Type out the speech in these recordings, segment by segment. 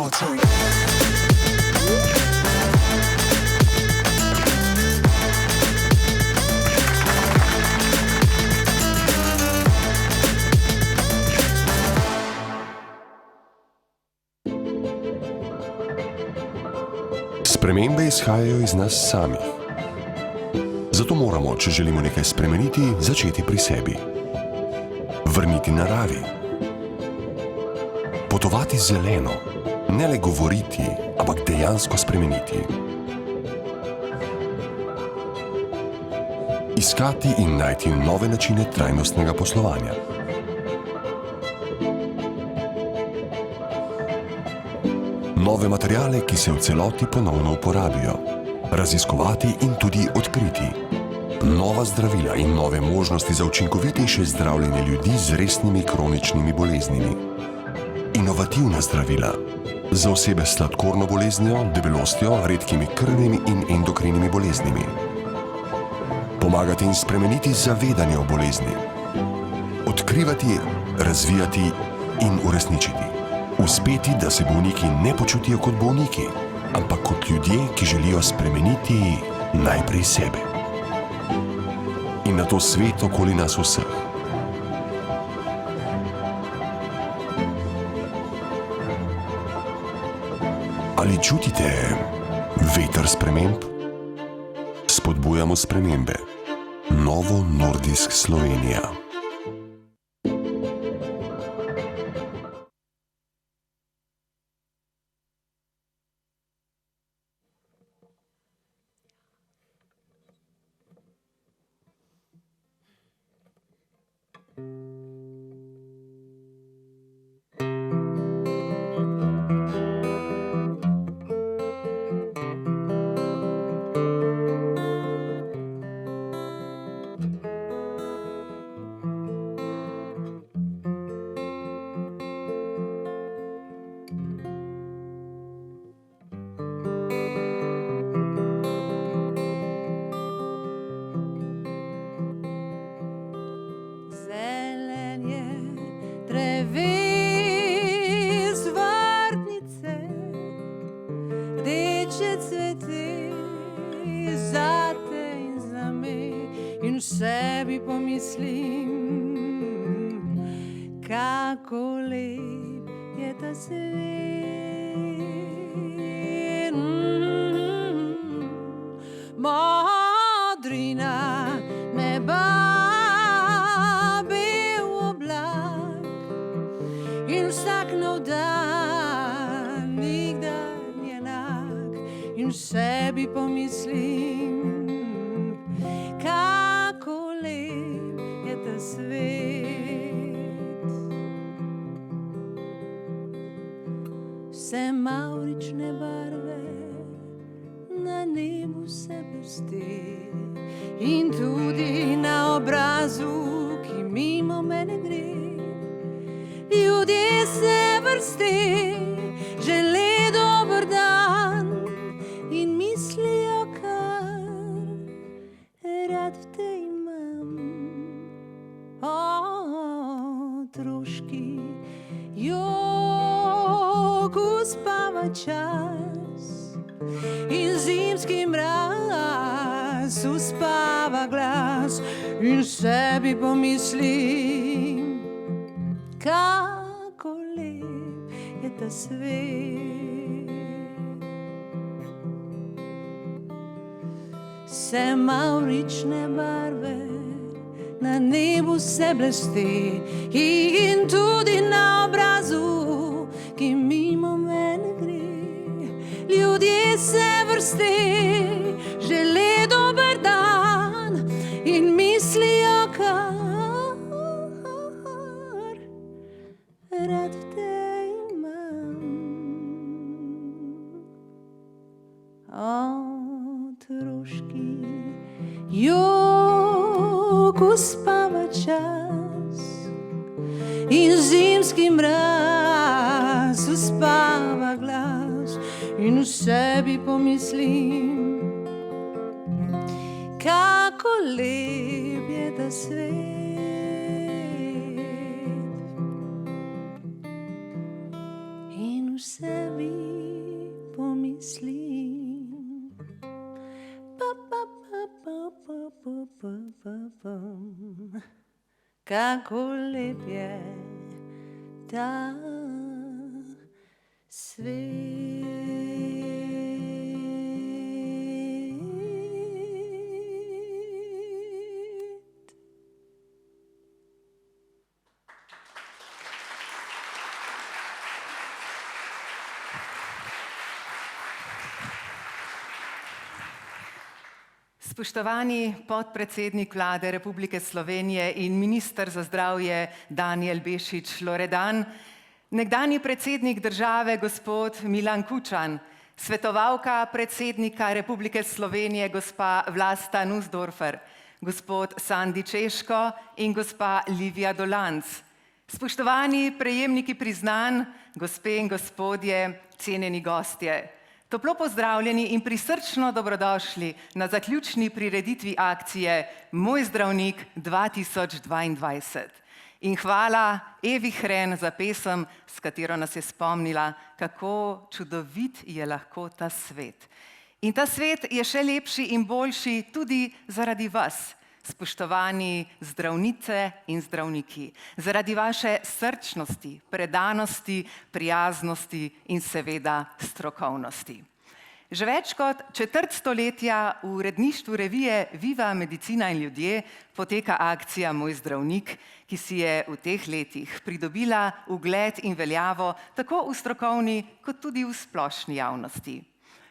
Baltic. Spremembe izhajajo iz nas samih. Zato moramo, če želimo nekaj spremeniti, začeti pri sebi. Vrniti naravi. Potovati zeleno, ne le govoriti, ampak dejansko spremeniti. Iskati in najti nove načine trajnostnega poslovanja. Nove materiale, ki se v celoti ponovno uporabijo. Raziskovati in tudi odkriti. Nova zdravila in nove možnosti za učinkovitejše zdravljenje ljudi z resnimi kroničnimi boleznimi. Inovativna zdravila za osebe s sladkorno boleznijo, debelostjo, redkimi krvnimi in endokrinimi boleznimi. Pomagati in spremeniti zavedanje o bolezni. Odkrivati, razvijati in uresničiti. Uspeti, da se bolniki ne počutijo kot bolniki, ampak kot ljudje, ki želijo spremeniti najprej sebe. In nato svet okoli nas vseh. Ali čutite veter sprememb? Spodbujamo spremembe. Novo Nordisk Slovenija. Sebi pomislim, kako lep je ta svet. Modrina neba, bel oblak in vsak nov dan nikdar ni enak. In sebi pomislim, vse mavrične barve na nebu se blesti in tudi na obrazu, ki mimo mene gre. Ljudje se vrsti, žele dober dan in mislijo, kar rad v te imam. Otroški jok uspava čas in zimski mraz uspava glas. In sebi pomislim, kako lep je ta svet. Vse mavrične barve na nebu se blesti in tudi na obrazu, ki mimo mene gre. Ljudje se vrsti, žele dober dan in mislijo, kar rad v te imam. Otroški jok uspava čas in zimski mraz uspava glas. In v sebi pomislim, kako lep je ta svet. In v sebi pomislim. Kako lep je ta svet. Spoštovani podpredsednik Vlade Republike Slovenije in minister za zdravje Danijel Bešič Loredan, nekdanji predsednik države gospod Milan Kučan, svetovalka predsednika Republike Slovenije gospa Vlasta Nussdorfer, gospod Sandi Češko in gospa Livija Dolanc, spoštovani prejemniki priznanj, gospe in gospodje, cenjeni gostje. Toplo pozdravljeni in prisrčno dobrodošli na zaključni prireditvi akcije Moj zdravnik 2022. In hvala Evi Hren za pesem, s katero nas je spomnila, kako čudovit je lahko ta svet. In ta svet je še lepši in boljši tudi zaradi vas, spoštovani zdravnice in zdravniki, zaradi vaše srčnosti, predanosti, prijaznosti in seveda strokovnosti. Že več kot četrt stoletja v uredništvu revije Viva medicina in ljudje poteka akcija Moj zdravnik, ki si je v teh letih pridobila ugled in veljavo tako v strokovni kot tudi v splošni javnosti.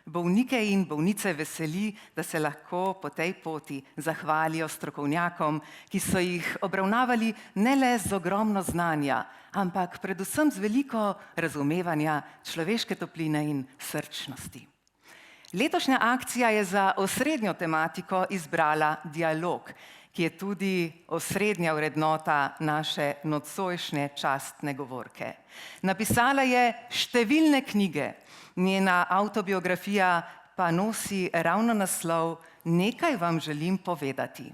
Bolnike in bolnice veseli, da se lahko po tej poti zahvalijo strokovnjakom, ki so jih obravnavali ne le z ogromno znanja, ampak predvsem z veliko razumevanja človeške topline in srčnosti. Letošnja akcija je za osrednjo tematiko izbrala dialog, ki je tudi osrednja vrednota naše nocojšnje častne govorke. Napisala je številne knjige, njena avtobiografija pa nosi ravno naslov Nekaj vam želim povedati.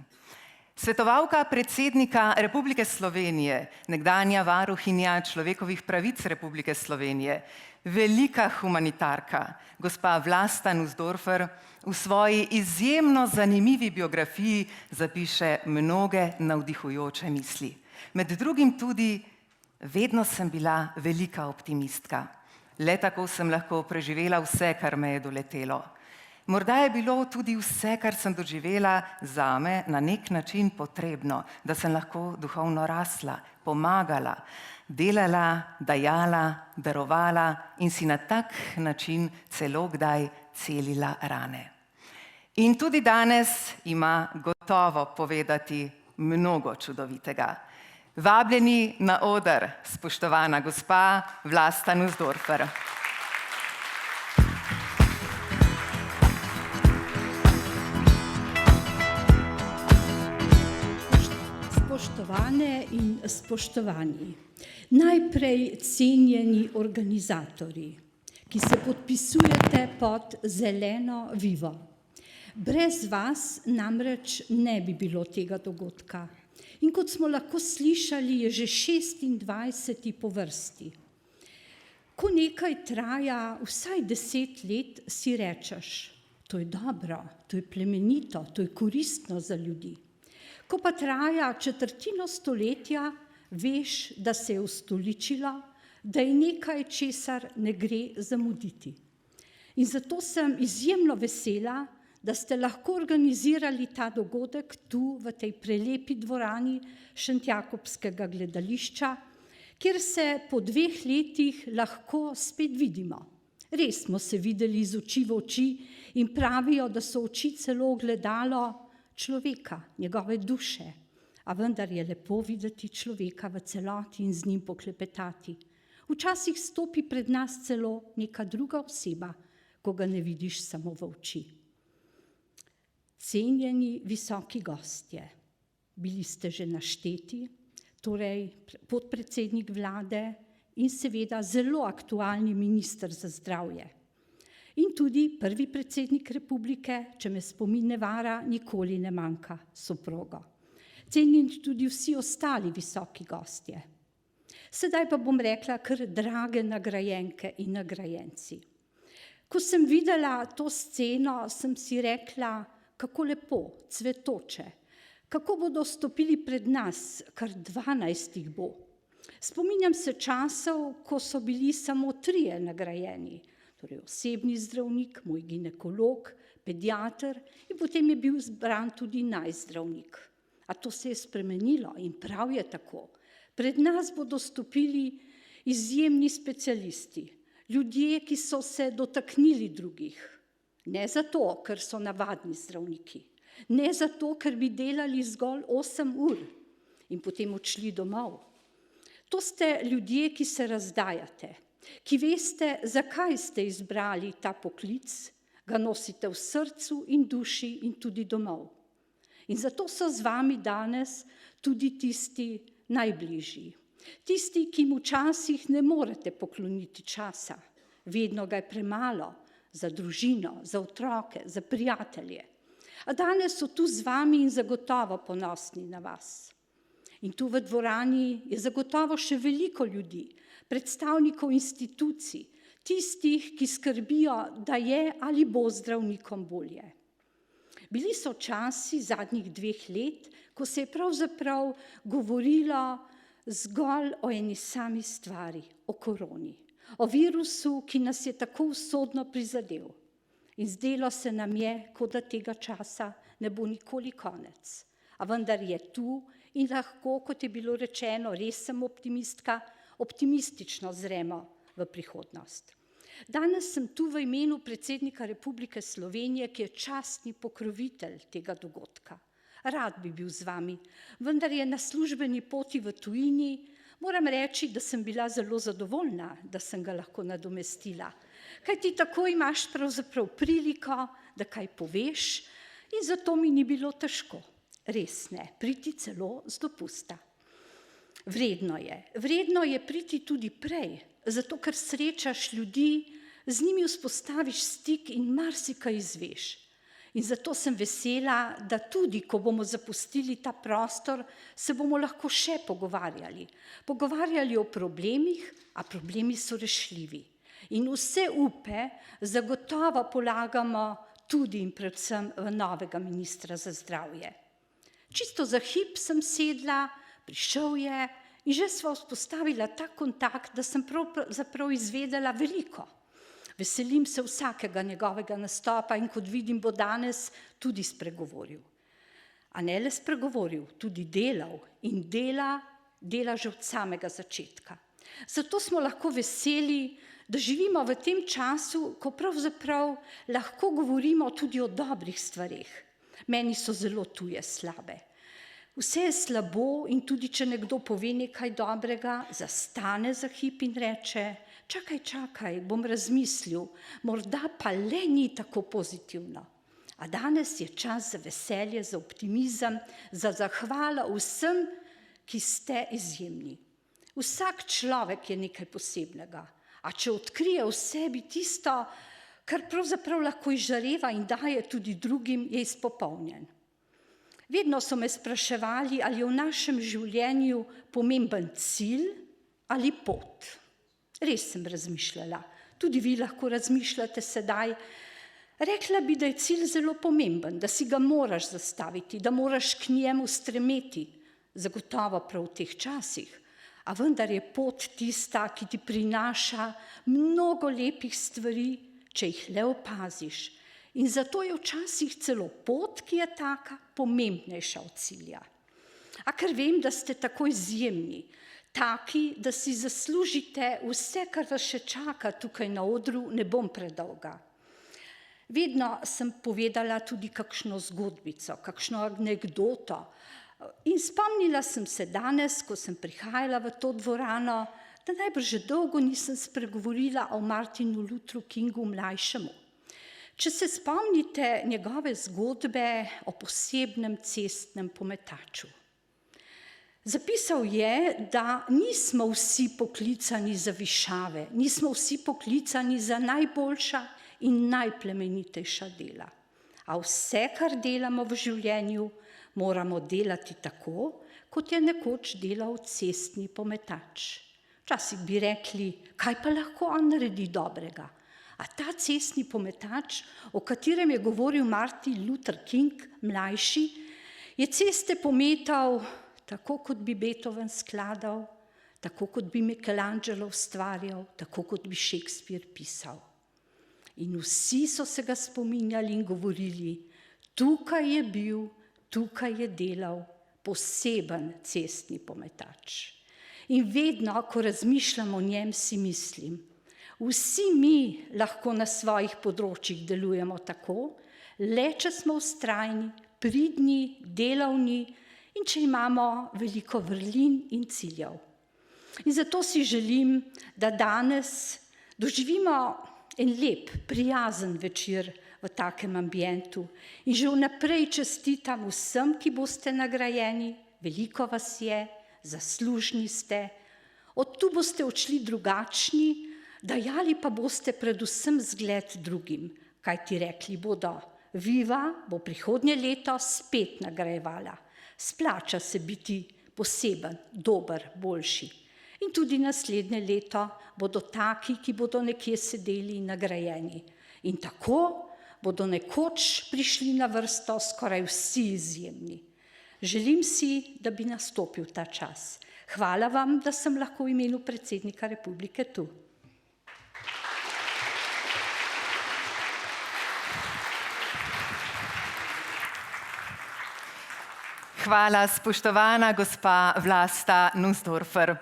Svetovalka predsednika Republike Slovenije, nekdanja varuhinja človekovih pravic Republike Slovenije, velika humanitarka, gospa Vlasta Nussdorfer, v svoji izjemno zanimivi biografiji zapiše mnoge navdihujoče misli. Med drugim tudi: vedno sem bila velika optimistka. Le tako sem lahko preživela vse, kar me je doletelo. Morda je bilo tudi vse, kar sem doživela, zame na nek način potrebno, da sem lahko duhovno rasla, pomagala, delala, dajala, darovala in si na tak način celo kdaj celila rane. In tudi danes ima gotovo povedati mnogo čudovitega. Vabljeni na oder, spoštovana gospa Vlasta Nussdorfer. Spoštovane in spoštovani, najprej cenjeni organizatorji, ki se podpisujete pod zeleno Vivo. Brez vas namreč ne bi bilo tega dogodka. In kot smo lahko slišali, je že 26. po vrsti. Ko nekaj traja vsaj 10 let, si rečeš, to je dobro, to je plemenito, to je koristno za ljudi. Ko pa traja četrtino stoletja, veš, da se je ustoličilo, da je nekaj, česar ne gre zamuditi. In zato sem izjemno vesela, da ste lahko organizirali ta dogodek tu v tej prelepi dvorani Šentjakobskega gledališča, kjer se po 2 letih lahko spet vidimo. Res smo se videli iz oči v oči in pravijo, da so oči celo ogledalo človeka, njegove duše, a vendar je lepo videti človeka v celoti in z njim poklepetati. Včasih stopi pred nas celo neka druga oseba, ko ga ne vidiš samo v oči. Cenjeni visoki gostje, bili ste že našteti, torej podpredsednik vlade in seveda zelo aktualni minister za zdravje. In tudi prvi predsednik republike, če me spomin ne vara, nikoli ne manjka soprogo. Cenjeni tudi vsi ostali visoki gostje. Sedaj pa bom rekla kar drage nagrajenke in nagrajenci. Ko sem videla to sceno, sem si rekla, kako lepo, cvetoče, kako bodo stopili pred nas, kar 12 jih bo. Spominjam se časov, ko so bili samo 3 nagrajeni, torej osebni zdravnik, moj ginekolog, pediater in potem je bil zbran tudi najzdravnik. A to se je spremenilo in prav je tako. Pred nas bodo stopili izjemni specialisti, ljudje, ki so se dotaknili drugih. Ne zato, ker so navadni zdravniki, ne zato, ker bi delali zgolj 8 ur in potem odšli domov. To ste ljudje, ki se razdajate, ki veste, zakaj ste izbrali ta poklic, ga nosite v srcu in duši in tudi domov. In zato so z vami danes tudi tisti najbližji. Tisti, ki mu včasih ne morete pokloniti časa, vedno ga je premalo za družino, za otroke, za prijatelje. A danes so tu z vami in zagotovo ponosni na vas. In tu v dvorani je zagotovo še veliko ljudi, predstavnikov institucij, tistih, ki skrbijo, da je ali bo zdravnikom bolje. Bili so časi zadnjih 2 let, ko se je pravzaprav govorilo zgolj o eni sami stvari, o koroni, o virusu, ki nas je tako usodno prizadel. In zdelo se nam je, kot da tega časa ne bo nikoli konec. A vendar je tu in lahko, kot je bilo rečeno, res sem optimistka, optimistično zremo v prihodnost. Danes sem tu v imenu predsednika Republike Slovenije, ki je častni pokrovitelj tega dogodka. Rad bi bil z vami, vendar je na službeni poti v tujini. Moram reči, da sem bila zelo zadovoljna, da sem ga lahko nadomestila. Kajti tako imaš pravzaprav priliko, da kaj poveš in zato mi ni bilo težko. Res ne, priti celo z dopusta. Vredno je priti tudi prej, zato ker srečaš ljudi, z njimi vzpostaviš stik in marsikaj izveš. In zato sem vesela, da tudi, ko bomo zapustili ta prostor, se bomo lahko še pogovarjali. Pogovarjali o problemih, a problemi so rešljivi. In vse upe zagotovo polagamo tudi in predvsem v novega ministra za zdravje. Čisto za hip sem sedla, prišel je in že sva vzpostavila ta kontakt, da sem pravzaprav izvedela veliko. Veselim se vsakega njegovega nastopa in kot vidim, bo danes tudi spregovoril. A ne le spregovoril, tudi delal in dela že od samega začetka. Zato smo lahko veseli, da živimo v tem času, ko pravzaprav lahko govorimo tudi o dobrih stvareh. Meni so zelo tuje slabe. Vse je slabo in tudi, če nekdo pove nekaj dobrega, zastane za hip in reče, čakaj, bom razmislil, morda pa le ni tako pozitivno. A danes je čas za veselje, za optimizem, za zahvalo vsem, ki ste izjemni. Vsak človek je nekaj posebnega, a če odkrije v sebi tisto, kar pravzaprav lahko izžareva in daje tudi drugim, je izpopolnjen. Vedno so me spraševali, ali je v našem življenju pomemben cilj ali pot. Res sem razmišljala, tudi vi lahko razmišljate sedaj. Rekla bi, da je cilj zelo pomemben, da si ga moraš zastaviti, da moraš k njemu stremeti, zagotovo prav v teh časih. A vendar je pot tista, ki ti prinaša mnogo lepih stvari, če jih le opaziš. In zato je včasih celo pot, ki je taka, pomembnejša od cilja. A ker vem, da ste tako izjemni, taki, da si zaslužite vse, kar vas še čaka tukaj na odru, ne bom predolga. Vedno sem povedala tudi kakšno zgodbico, kakšno anekdoto. In spomnila sem se danes, ko sem prihajala v to dvorano, da najbrž že dolgo nisem spregovorila o Martinu Luthru Kingu mlajšemu. Če se spomnite njegove zgodbe o posebnem cestnem pometaču. Zapisal je, da nismo vsi poklicani za višave, nismo vsi poklicani za najboljša in najplemenitejša dela. A vse, kar delamo v življenju, moramo delati tako, kot je nekoč delal cestni pometač. Včasih bi rekli, kaj pa lahko on naredi dobrega. A ta cestni pometač, o katerem je govoril Martin Luther King, mlajši, je ceste pometal tako, kot bi Beethoven skladal, tako, kot bi Michelangelo ustvarjal, tako, kot bi Shakespeare pisal. In vsi so se ga spominjali in govorili, tukaj je bil, tukaj je delal poseben cestni pometač. In vedno, ko razmišljam o njem, si mislim, vsi mi lahko na svojih področjih delujemo tako, le če smo vztrajni, pridni, delavni in če imamo veliko vrlin in ciljev. In zato si želim, da danes doživimo en lep, prijazen večer v takem ambientu in že vnaprej čestitam vsem, ki boste nagrajeni, veliko vas je, zaslužni ste, od tu boste odšli drugačni, dajali pa boste predvsem zgled drugim, kajti rekli bodo, Viva bo prihodnje leto spet nagrajevala, splača se biti poseben, dober, boljši. In tudi naslednje leto bodo taki, ki bodo nekje sedeli in nagrajeni. In tako bodo nekoč prišli na vrsto skoraj vsi izjemni. Želim si, da bi nastopil ta čas. Hvala vam, da sem lahko v imenu predsednika republike tu. Hvala, spoštovana gospa Vlasta Nussdorfer.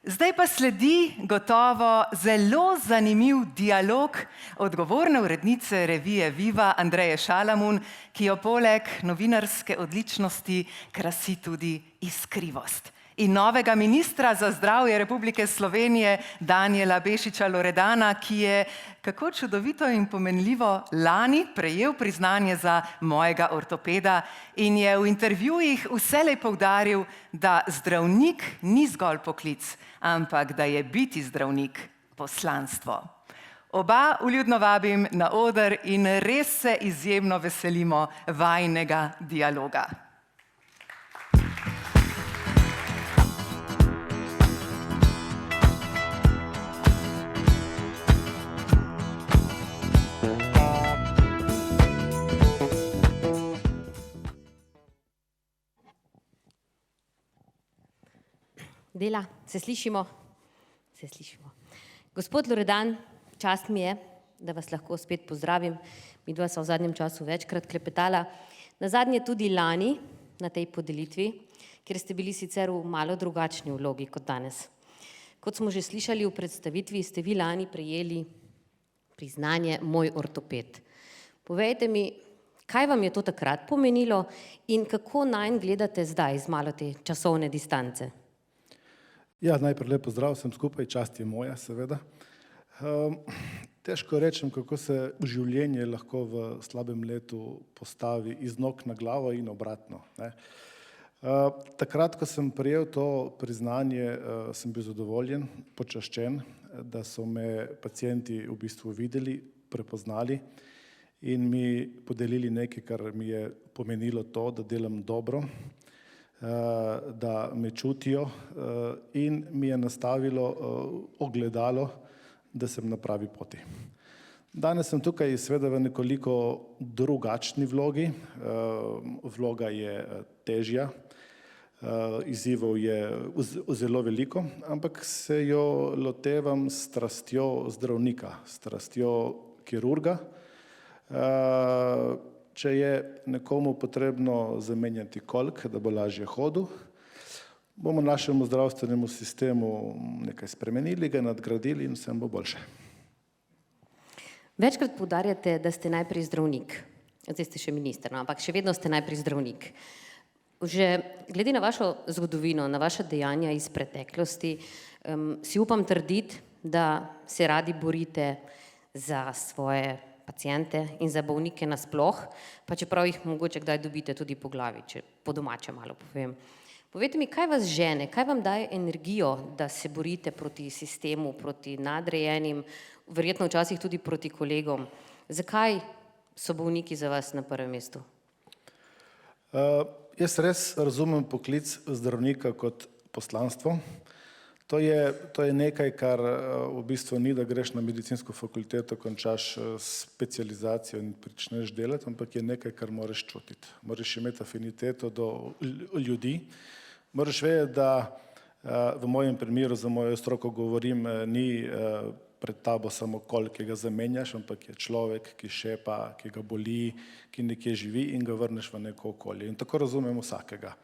Zdaj pa sledi gotovo zelo zanimiv dialog odgovorne urednice revije Viva Andreje Šalamun, ki jo poleg novinarske odličnosti krasi tudi iskrivost. In novega ministra za zdravje Republike Slovenije Danijela Bešiča Loredana, ki je, kako čudovito in pomenljivo, lani prejel priznanje za mojega ortopeda in je v intervjujih vselej poudaril, da zdravnik ni zgolj poklic, ampak da je biti zdravnik poslanstvo. Oba vljudno vabim na oder in res se izjemno veselimo vajinega dialoga. Dela, se slišimo? Se slišimo. Gospod Loredan, čast mi je, da vas lahko spet pozdravim. Midva sva v zadnjem času večkrat klepetala. Nazadnje tudi lani na tej podelitvi, kjer ste bili sicer v malo drugačni vlogi kot danes. Kot smo že slišali v predstavitvi, ste vi lani prejeli priznanje Moj ortoped. Povejte mi, kaj vam je to takrat pomenilo in kako nanj gledate zdaj z malo te časovne distance? Ja, najprej lep pozdrav vsem skupaj, čast je moja, seveda. Težko rečem, kako se življenje lahko v slabem letu postavi iz nog na glavo in obratno. Takrat, ko sem prejel to priznanje, sem bil zadovoljen, počaščen, da so me pacienti v bistvu videli, prepoznali in mi podelili nekaj, kar mi je pomenilo to, da delam dobro, da me čutijo in mi je nastavilo ogledalo, da sem na pravi poti. Danes sem tukaj seveda v nekoliko drugačni vlogi. Vloga je težja, izzivov je zelo veliko, ampak se jo lotevam s strastjo zdravnika, s strastjo kirurga. Če je nekomu potrebno zamenjati kolk, da bo lažje hodil, bomo našemu zdravstvenemu sistemu nekaj spremenili, ga nadgradili in vsem bo boljše. Večkrat poudarjate, da ste najprej zdravnik. Zdaj ste še minister, no, ampak še vedno ste najprej zdravnik. Že glede na vašo zgodovino, na vaša dejanja iz preteklosti, si upam trditi, da se radi borite za svoje paciente in za bolnike nasploh, pa čeprav jih mogoče kdaj dobite tudi po glavi, če po domače malo povem. Povejte mi, kaj vas žene, kaj vam daje energijo, da se borite proti sistemu, proti nadrejenim, verjetno včasih tudi proti kolegom. Zakaj so bolniki za vas na prvem mestu? Jaz res razumem poklic zdravnika kot poslanstvo. To je nekaj, kar v bistvu ni, da greš na medicinsko fakulteto, končaš specializacijo in pričneš delati, ampak je nekaj, kar moraš čutiti. Moraš imeti afiniteto do ljudi. Moraš vedeti, da v mojem primeru, za mojo stroko govorim, ni pred tabo samo kol, ki ga zamenjaš, ampak je človek, ki šepa, ki ga boli, ki nekje živi in ga vrneš v neko okolje. In tako razumem vsakega.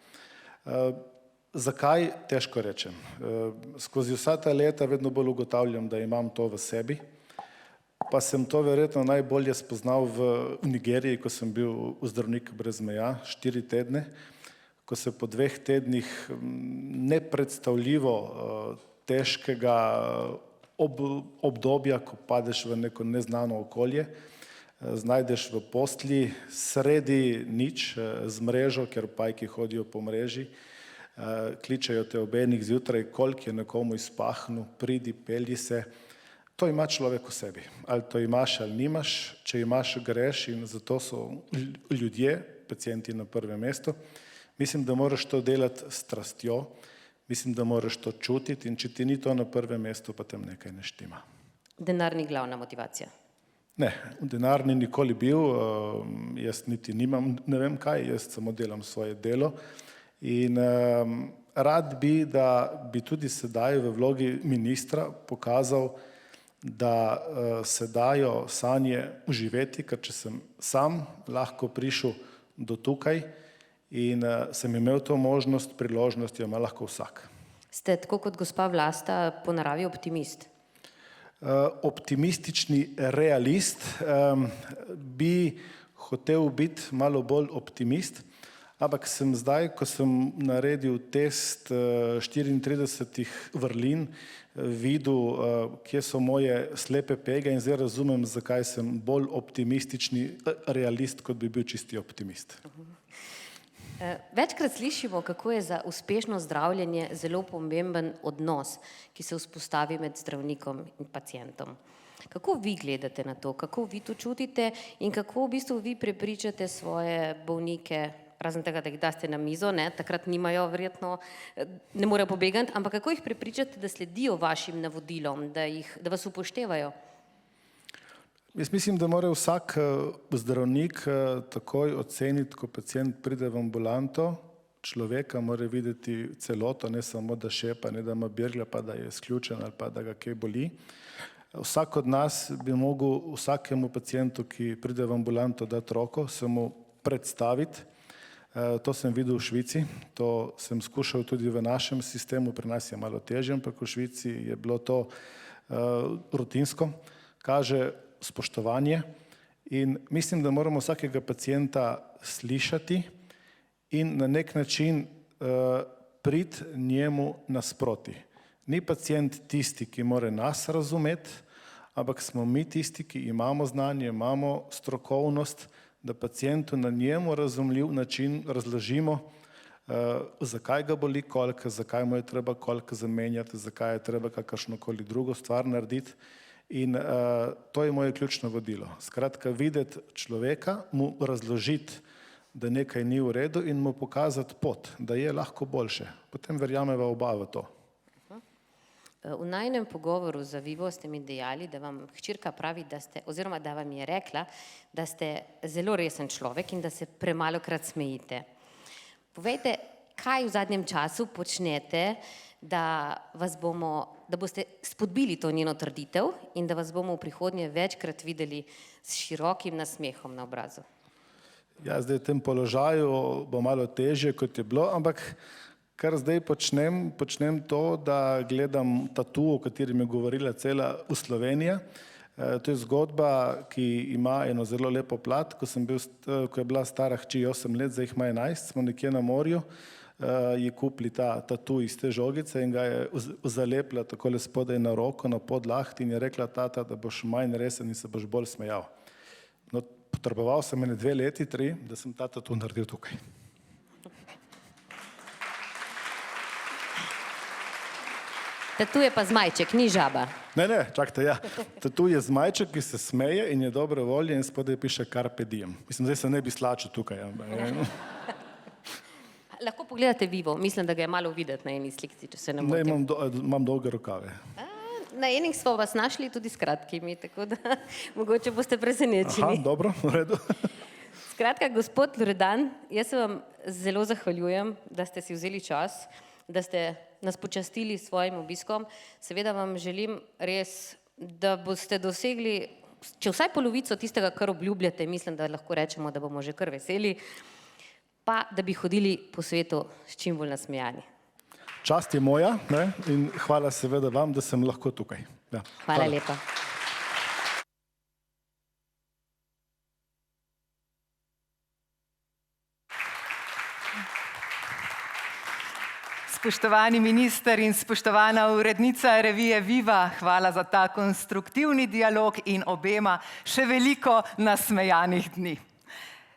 Zakaj? Težko rečem. Skozi vsa ta leta vedno bolj ugotavljam, da imam to v sebi, pa sem to verjetno najbolje spoznal v Nigeriji, ko sem bil Zdravnik brez meja 4 tedne, ko se po 2 tednih nepredstavljivo težkega obdobja, ko padeš v neko neznano okolje, znajdeš v postelji sredi nič z mrežo, ker pajki hodijo po mreži, kličejo te ob enih zjutraj, koliko je nekomu izpahnil, pridi, pelji se. To ima človek v sebi. Ali to imaš ali nimaš, če imaš, greš in zato so ljudje, pacienti na prvem mestu. Mislim, da moraš to delati s strastjo, mislim, da moraš to čutiti in če ti ni to na prvem mestu, pa tam nekaj ne štima. Denar ni glavna motivacija. Ne, denar ni nikoli bil, jaz niti nimam, ne vem kaj, jaz samo delam svoje delo. In rad bi, da bi tudi sedaj v vlogi ministra pokazal, da se dajo sanje uživeti, ker če sem sam lahko prišel do tukaj in sem imel to možnost, priložnost jo ima lahko vsak. Ste tako kot gospa Vlasta po naravi optimist? Optimistični realist, bi hotel biti malo bolj optimist, ampak sem zdaj, ko sem naredil test 34 vrlin, videl, kje so moje slepe pege in zdaj razumem, zakaj sem bolj optimistični realist, kot bi bil čisti optimist. Večkrat slišimo, kako je za uspešno zdravljenje zelo pomemben odnos, ki se vzpostavi med zdravnikom in pacientom. Kako vi gledate na to, kako vi to čutite in kako v bistvu vi prepričate svoje bolnike, razen tega, da jih daste na mizo, takrat nimajo verjetno, ne morejo pobegati, ampak kako jih prepričate, da sledijo vašim navodilom, da vas upoštevajo? Jaz mislim, da mora vsak zdravnik takoj oceniti, ko pacient pride v ambulanto, človeka mora videti celoto, ne samo da šepa, ne da ima birlja, pa da je izključen ali pa da ga kaj boli. Vsak od nas bi mogel vsakemu pacientu, ki pride v ambulanto, dati roko, se mu predstaviti. To sem videl v Švici, to sem skušal tudi v našem sistemu, pri nas je malo težje, ampak v Švici je bilo to rutinsko. Kaže spoštovanje in mislim, da moramo vsakega pacienta slišati in na nek način priti njemu nasproti. Ni pacient tisti, ki mora nas razumeti, ampak smo mi tisti, ki imamo znanje, imamo strokovnost, da pacientu na njemu razumljiv način razložimo, zakaj ga boli kolka, zakaj mu je treba kolka zamenjati, zakaj je treba kakršnokoli drugo stvar narediti. In to je moje ključno vodilo. Skratka, videti človeka, mu razložiti, da nekaj ni v redu in mu pokazati pot, da je lahko boljše. Potem verjameva oba v to. V najinem pogovoru za Vivo ste mi dejali, da vam hčerka pravi, oziroma da vam je rekla, da ste zelo resen človek in da se premalokrat smejite. Povejte, kaj v zadnjem času počnete, da boste spodbili to njeno trditev in da vas bomo v prihodnje večkrat videli s širokim nasmehom na obrazu? Ja, zdaj v tem položaju bo malo težje, kot je bilo, ampak kar zdaj počnem to, da gledam tatu, o katerem je govorila cela Slovenija. To je zgodba, ki ima eno zelo lepo plat. Ko je bila stara hči 8 let, zdaj jih ima 11, smo nekje na morju, je kupili ta tatu iz te žogice in ga je zalepila takole spodaj na roko, na podlaht in je rekla: tata, da boš manj resen in se boš bolj smejal. No, potreboval sem 2 leti, 3, da sem ta tatu naredil tukaj. Tatu je pa zmajček, ni žaba. Ne, čakajte, ja. Tatu je zmajček, ki se smeje in je dobre volje in spodaj piše Carpe diem. Mislim, zdaj se ne bi slačil tukaj. Lahko pogledate Vivo, mislim, da ga je malo videti na eni slikci, če se ne Ne, motim. imam dolge rokave. Na enih smo vas našli tudi s kratkimi, tako da mogoče boste Aha, presenečeni. dobro, v redu. Skratka, gospod Loredan, jaz se vam zelo zahvaljujem, da ste si vzeli čas, da ste nas počastili s svojim obiskom. Seveda vam želim res, da boste dosegli, če vsaj polovico tistega, kar obljubljate, mislim, da lahko rečemo, da bomo že kar veseli, pa da bi hodili po svetu s čim bolj nasmejani. Čast je moja, ne, in hvala seveda vam, da sem lahko tukaj. Ja, Hvala lepa. Spoštovani minister in spoštovana urednica revije Viva, hvala za ta konstruktivni dialog in obema še veliko nasmejanih dni.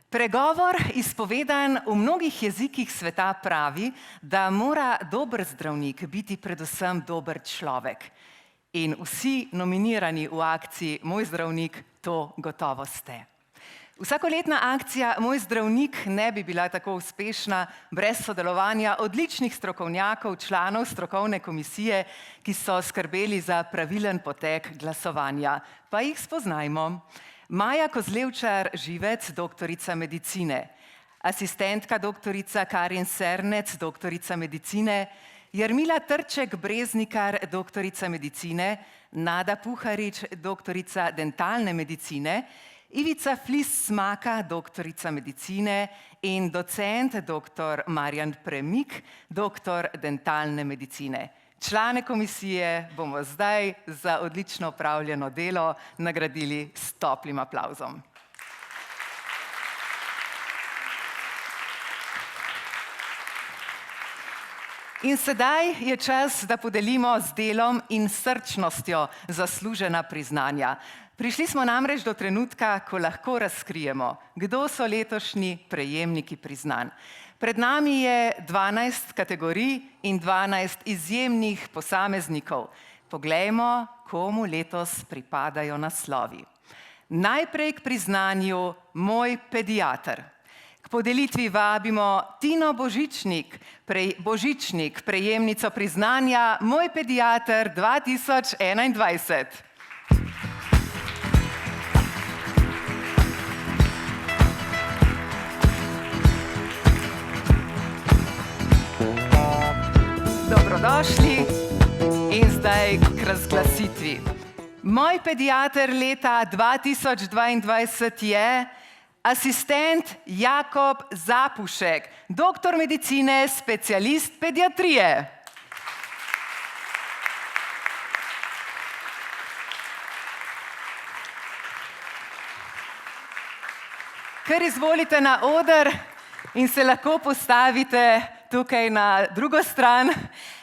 Pregovor, izpovedan v mnogih jezikih sveta, pravi, da mora dober zdravnik biti predvsem dober človek. In vsi nominirani v akciji Moj zdravnik to gotovo ste. Vsakoletna akcija Moj zdravnik ne bi bila tako uspešna brez sodelovanja odličnih strokovnjakov, članov strokovne komisije, ki so skrbeli za pravilen potek glasovanja. Pa jih spoznajmo. Maja Kozlevčar Živec, doktorica medicine, asistentka doktorica Karin Sernec, doktorica medicine, Jarmila Trček Breznikar, doktorica medicine, Nada Puharič, doktorica dentalne medicine, Ivica Flis Smaka, doktorica medicine in docent dr. Marjan Premik, doktor dentalne medicine. Člane komisije bomo zdaj za odlično opravljeno delo nagradili s toplim aplavzom. In sedaj je čas, da podelimo z delom in srčnostjo zaslužena priznanja. Prišli smo namreč do trenutka, ko lahko razkrijemo, kdo so letošnji prejemniki priznanj. Pred nami je 12 kategorij in 12 izjemnih posameznikov. Poglejmo, komu letos pripadajo naslovi. Najprej k priznanju Moj pediater. K podelitvi vabimo Tino Božičnik, prejemnico priznanja Moj pediater 2021. Dobrodošli in zdaj k razglasitvi. Moj pediater leta 2022 je asistent Jakob Zapušek, doktor medicine, specialist pediatrije. Kar izvolite na oder in se lahko postavite tukaj na drugo stran.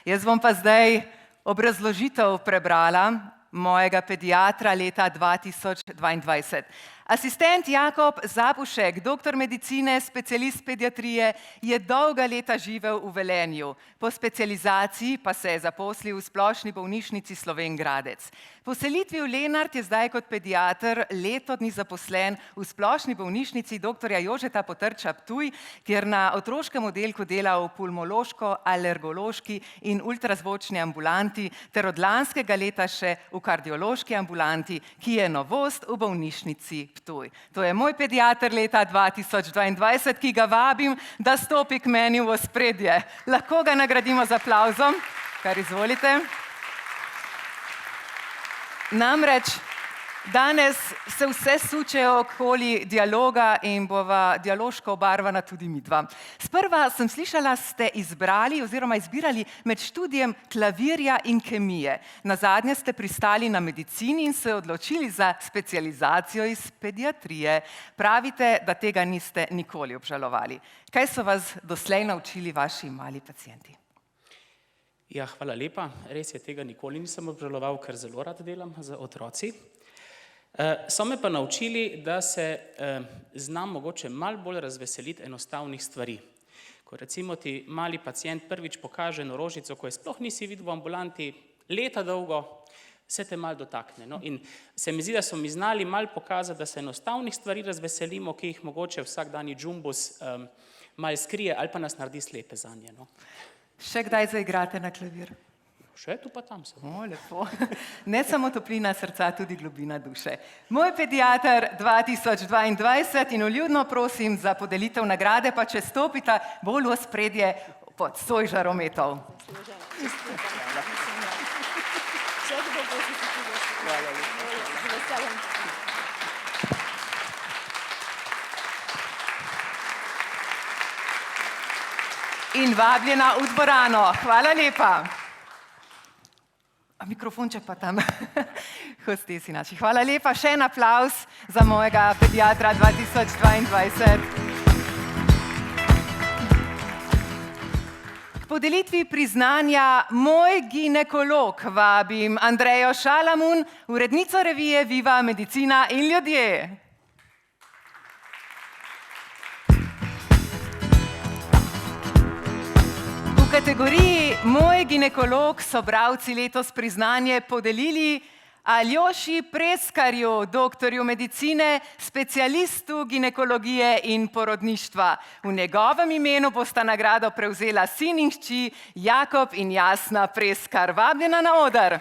Jaz bom pa zdaj obrazložitev prebrala mojega pediatra leta 2022. Asistent Jakob Zapušek, doktor medicine, specialist pediatrije, je dolga leta živel v Velenju. Po specializaciji pa se je zaposlil v Splošni bolnišnici Slovenj Gradec. Po selitvi v Lenart je zdaj kot pediater leto dni zaposlen v Splošni bolnišnici dr. Jožeta Potrča Ptuj, kjer na otroškem oddelku dela v pulmološko, alergološki in ultrazvočni ambulanti ter od lanskega leta še v kardiološki ambulanti, ki je novost v bolnišnici Ptuj. To je moj pediater leta 2022, ki ga vabim, da stopi k meni v ospredje. Lahko ga nagradimo z aplavzom, kar izvolite. Namreč danes se vse sučejo okoli dialoga in bova dialoško obarvana tudi midva. Sprva sem slišala, ste izbrali oziroma izbirali med študijem klavirja in kemije. Nazadnje ste pristali na medicini in se odločili za specializacijo iz pediatrije. Pravite, da tega niste nikoli obžalovali. Kaj so vas doslej naučili vaši mali pacienti? Ja, hvala lepa. Res je, tega nikoli nisem obžaloval, ker zelo rad delam z otroci. So me pa naučili, da se znam mogoče malo bolj razveseliti enostavnih stvari. Ko recimo ti mali pacient prvič pokaže norožico, ko je sploh nisi videl v ambulanti leta dolgo, se te malo dotakne. No? In se mi zdi, da so mi znali malo pokazati, da se enostavnih stvari razveselimo, ki jih mogoče vsakdanji džumbus malo skrije ali pa nas naredi slepe zanje. No. Še kdaj zaigrate na klavir? Še tu pa tam sem. O, lepo. Ne samo toplina srca, tudi globina duše. Moj pediater 2022 in vljudno prosim za podelitev nagrade, pa če stopita bolj v ospredje pod soj žarometov. In vabljena v dvorano. Hvala lepa. A mikrofonček pa tam. Hostesi naši. Hvala lepa. Še en aplavz za mojega pediatra 2022. K podelitvi priznanja Moj ginekolog vabim Andrejo Šalamun, urednico revije Viva medicina in ljudje. V kategoriji Moj ginekolog so bralci letos priznanje podelili Aljoši Preskarju, doktorju medicine, specialistu ginekologije in porodništva. V njegovem imenu bosta nagrado prevzela sin in hči Jakob in Jasna Preskar. Vabljena na oder.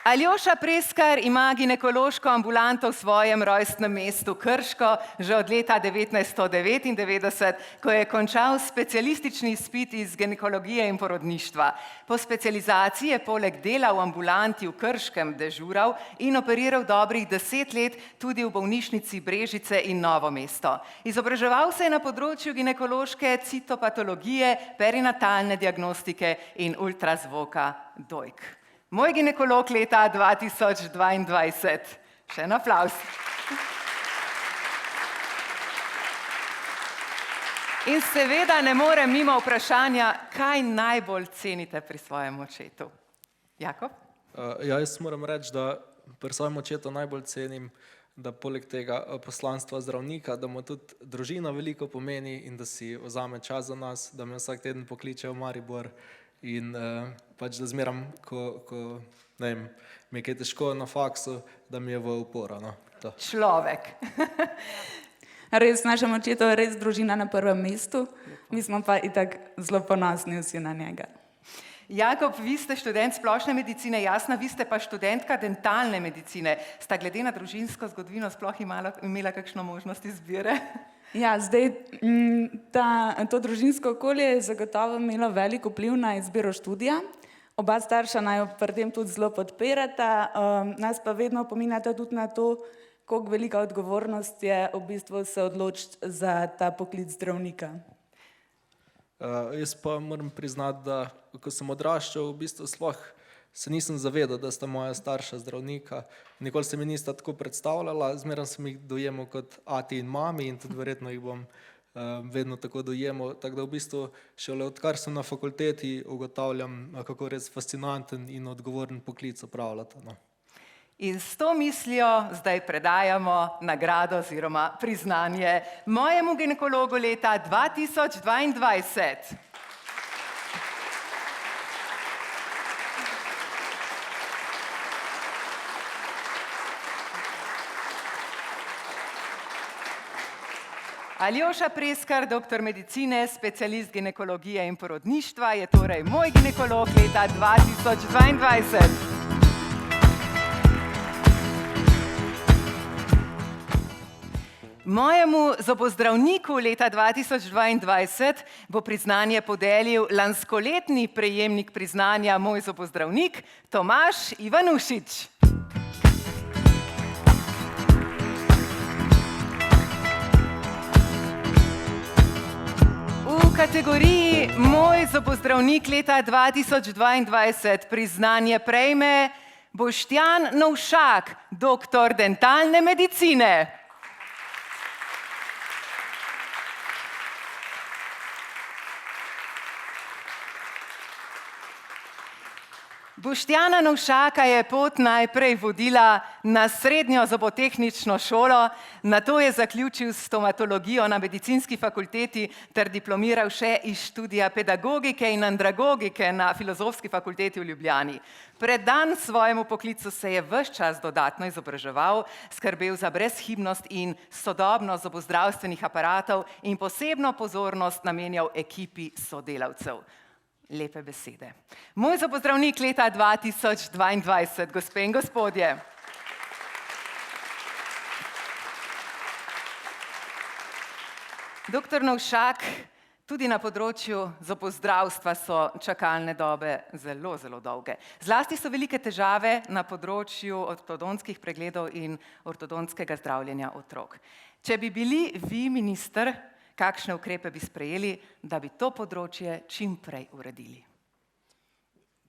Aljoša Preskar ima ginekološko ambulanto v svojem rojstnem mestu Krško že od leta 1999, ko je končal specialistični izpit iz ginekologije in porodništva. Po specializaciji je poleg dela v ambulanti v Krškem dežural in operiral dobrih 10 let tudi v bolnišnici Brežice in Novo mesto. Izobraževal se je na področju ginekološke citopatologije, perinatalne diagnostike in ultrazvoka dojk. Moj ginekolog leta 2022. Še en aplavz. In seveda ne morem mimo vprašanja, kaj najbolj cenite pri svojem očetu. Jakob? Jaz moram reči, da pri svojem očetu najbolj cenim, da poleg tega poslanstva zdravnika, da mu tudi družina veliko pomeni in da si vzame čas za nas, da me vsak teden pokliče v Maribor. In pač da zmeram, ko ne vem, mi je kaj težko na faksu, da mi je v oporo. No, človek. Res, našem očetu je res družina na prvem mestu, mi smo pa itak zelo ponosni vsi na njega. Jakob, vi ste študent splošne medicine, Jasna, vi ste pa študentka dentalne medicine. Sta glede na družinsko zgodovino sploh imela kakšno možnost izbire? Ja, zdaj to družinsko okolje je zagotovo imelo velik vpliv na izbiro študija. Oba starša naj pri tem tudi zelo podpirata, nas pa vedno opominjata tudi na to, koliko velika odgovornost je v bistvu se odločiti za ta poklic zdravnika. Jaz pa moram priznati, da ko sem odraščal, v bistvu sploh se nisem zavedal, da sta moja starša zdravnika. Nikoli se mi nista tako predstavljala, zmeraj sem jih dojemal kot ati in mami in tudi verjetno jih bom vedno tako dojemal. Tako da v bistvu šele odkar sem na fakulteti, ugotavljam, kako res fascinanten in odgovoren poklic opravljata. No. In s to mislijo zdaj predajamo nagrado oziroma priznanje mojemu ginekologu leta 2022. Aljoša Preskar, doktor medicine, specialist ginekologije in porodništva, je torej moj ginekolog leta 2022. Mojemu zobozdravniku leta 2022 bo priznanje podelil lanskoletni prejemnik priznanja Moj zobozdravnik, Tomaž Ivanušič. V kategoriji Moj zobozdravnik leta 2022 priznanje prejme Boštjan Novšak, doktor dentalne medicine. Boštjana Novšaka je pot najprej vodila na srednjo zobotehnično šolo, nato je zaključil stomatologijo na medicinski fakulteti ter diplomiral še iz študija pedagogike in andragogike na Filozofski fakulteti v Ljubljani. Predan svojemu poklicu se je ves čas dodatno izobraževal, skrbel za brezhibnost in sodobnost zobozdravstvenih aparatov in posebno pozornost namenjal ekipi sodelavcev. Lepe besede. Moj zobozdravnik leta 2022, gospe in gospodje. Doktor Novšak, tudi na področju zobozdravstva so čakalne dobe zelo, zelo dolge. Zlasti so velike težave na področju ortodontskih pregledov in ortodontskega zdravljenja otrok. Če bi bili vi minister, kakšne ukrepe bi sprejeli, da bi to področje čim prej uredili?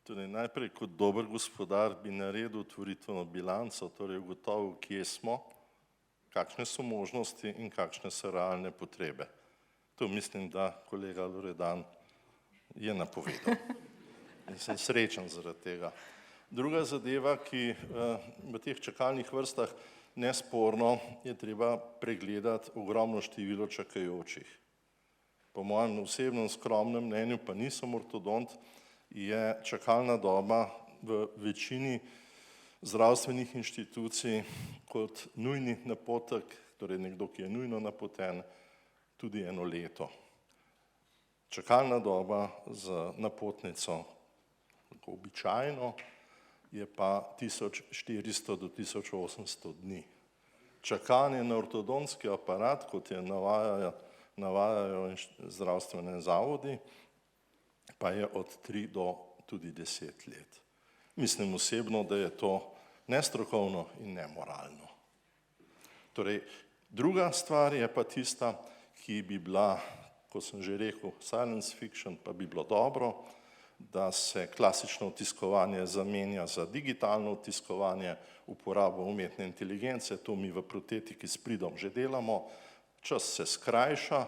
Torej, najprej kot dober gospodar bi naredil otvoritveno bilanco, torej ugotovil, kje smo, kakšne so možnosti in kakšne so realne potrebe. To mislim, da kolega Loredan je napovedal. In sem srečen zaradi tega. Druga zadeva, ki v teh čakalnih vrstah nesporno je treba pregledati ogromno število čakajočih. Po mojem osebnem skromnem mnenju, pa nisem ortodont, je čakalna doba v večini zdravstvenih inštitucij kot nujni napotek, torej nekdo, ki je nujno napoten, tudi 1 leto. Čakalna doba za napotnico, tako običajno, je pa 1400 do 1800 dni. Čakanje na ortodontski aparat, kot je navajajo zdravstvene zavodi, pa je od 3 do tudi 10 let. Mislim osebno, da je to nestrokovno in nemoralno. Torej, druga stvar je pa tista, ki bi bila, kot sem že rekel, science fiction, pa bi bilo dobro, da se klasično vtiskovanje zamenja za digitalno vtiskovanje, uporabo umetne inteligence, to mi v protetiki s pridom že delamo, čas se skrajša,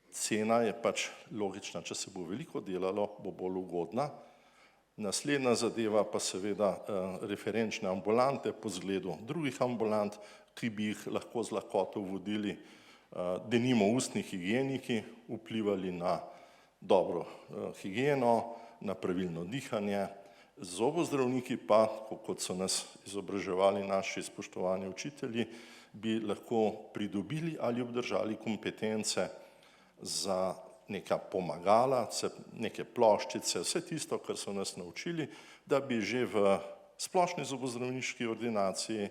cena je pač logična, če se bo veliko delalo, bo bolj ugodna. Naslednja zadeva pa seveda referenčne ambulante po zgledu drugih ambulant, ki bi jih lahko z lahkoto vodili, denimo ustni higieniki, vplivali na dobro higieno, na pravilno dihanje. Zobozdravniki pa, kot so nas izobraževali naši spoštovani učitelji, bi lahko pridobili ali obdržali kompetence za neka pomagala, neke ploščice, vse tisto, kar so nas naučili, da bi že v splošni zobozdravniški ordinaciji,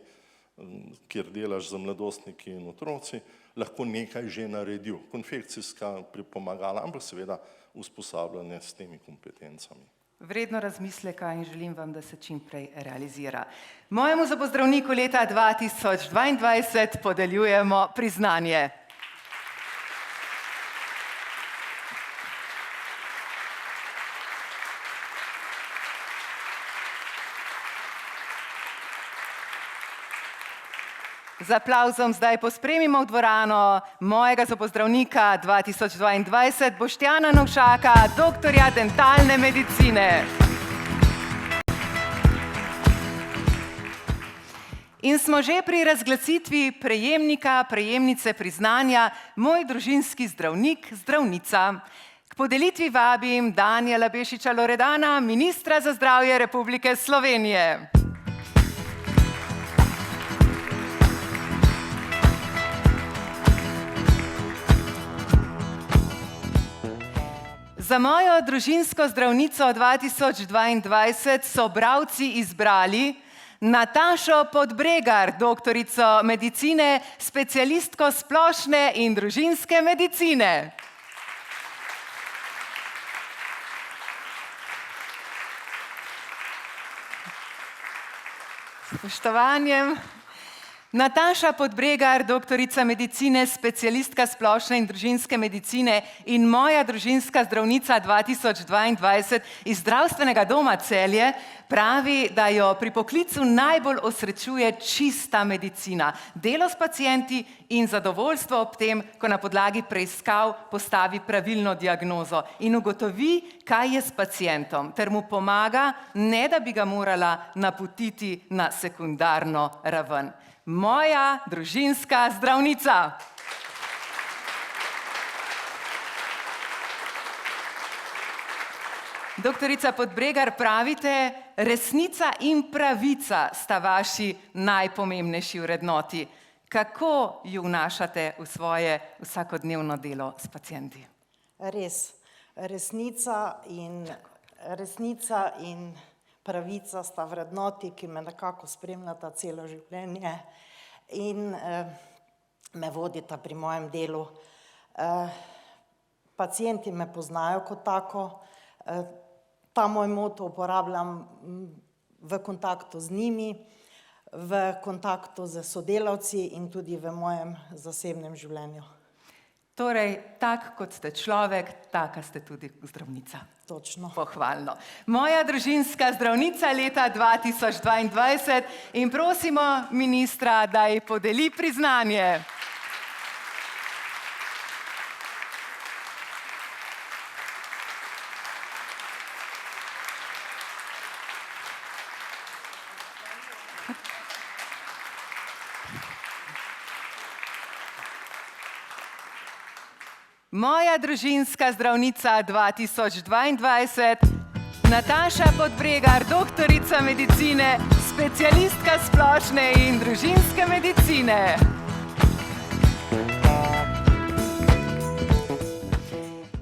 kjer delaš za mladostniki in otroci, lahko nekaj že naredil. Konfekcijska pripomagala, ampak seveda usposabljanje s temi kompetencami. Vredno razmisleka in želim vam, da se čim prej realizira. Mojemu zobozdravniku leta 2022 podeljujemo priznanje. Z aplavzom zdaj pospremimo v dvorano mojega zobozdravnika 2022, Boštjana Novšaka, doktorja dentalne medicine. In smo že pri razglasitvi prejemnika, prejemnice priznanja Moj družinski zdravnik, zdravnica. K podelitvi vabim Danijela Bešiča Loredana, ministra za zdravje Republike Slovenije. Za mojo družinsko zdravnico 2022 so bralci izbrali Natašo Podbregar, doktorico medicine, specialistko splošne in družinske medicine. Spoštovanjem Nataša Podbregar, doktorica medicine, specialistka splošne in družinske medicine in moja družinska zdravnica 2022 iz Zdravstvenega doma Celje, pravi, da jo pri poklicu najbolj osrečuje čista medicina, delo s pacienti in zadovoljstvo ob tem, ko na podlagi preiskav postavi pravilno diagnozo in ugotovi, kaj je s pacientom, ter mu pomaga, ne da bi ga morala napotiti na sekundarno raven. Moja družinska zdravnica. Doktorica Podbregar, pravite, resnica in pravica sta vaši najpomembnejši vrednoti. Kako ju vnašate v svoje vsakodnevno delo s pacienti? Res, resnica in pravica sta vrednoti, ki me nekako spremljata celo življenje in me vodita pri mojem delu. Pacienti me poznajo kot tako, ta moj moto uporabljam v kontaktu z njimi, v kontaktu z sodelavci in tudi v mojem zasebnem življenju. Torej, tak kot ste človek, taka ste tudi zdravnica. Točno. Pohvalno. Moja družinska zdravnica leta 2022 in prosimo ministra, da ji podeli priznanje. Moja družinska zdravnica 2022, Nataša Podbregar, doktorica medicine, specialistka splošne in družinske medicine.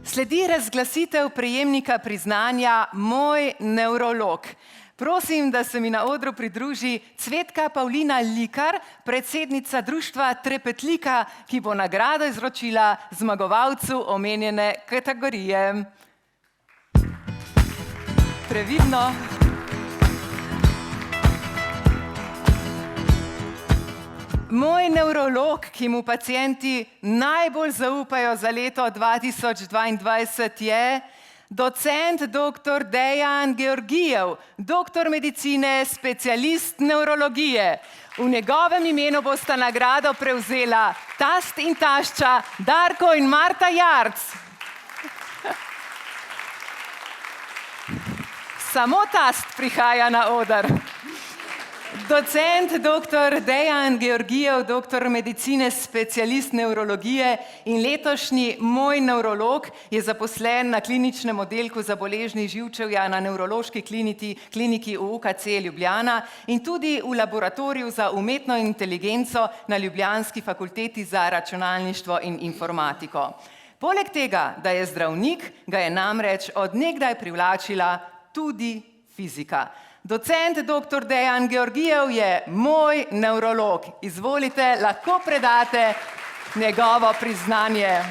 Sledi razglasitev prejemnika priznanja Moj nevrolog. Prosim, da se mi na odru pridruži Cvetka Pavlina Likar, predsednica društva Trepetlika, ki bo nagrado izročila zmagovalcu omenjene kategorije. Previdno. Moj nevrolog, ki mu pacienti najbolj zaupajo za leto 2022 je docent dr. Dejan Georgijev, doktor medicine, specialist nevrologije. V njegovem imenu bosta nagrado prevzela tast in tašča Darko in Marta Jarc. Samo tast prihaja na oder. Docent dr. Dejan Georgijev, doktor medicine, specialist nevrologije in letošnji Moj nevrolog je zaposlen na kliničnem oddelku za bolezni živčevja na nevrološki kliniki v UKC Ljubljana in tudi v laboratoriju za umetno inteligenco na Ljubljanski fakulteti za računalništvo in informatiko. Poleg tega, da je zdravnik, ga je namreč od nekdaj privlačila tudi fizika. Docent dr. Dejan Georgijev je moj nevrolog. Izvolite, lahko predate njegovo priznanje.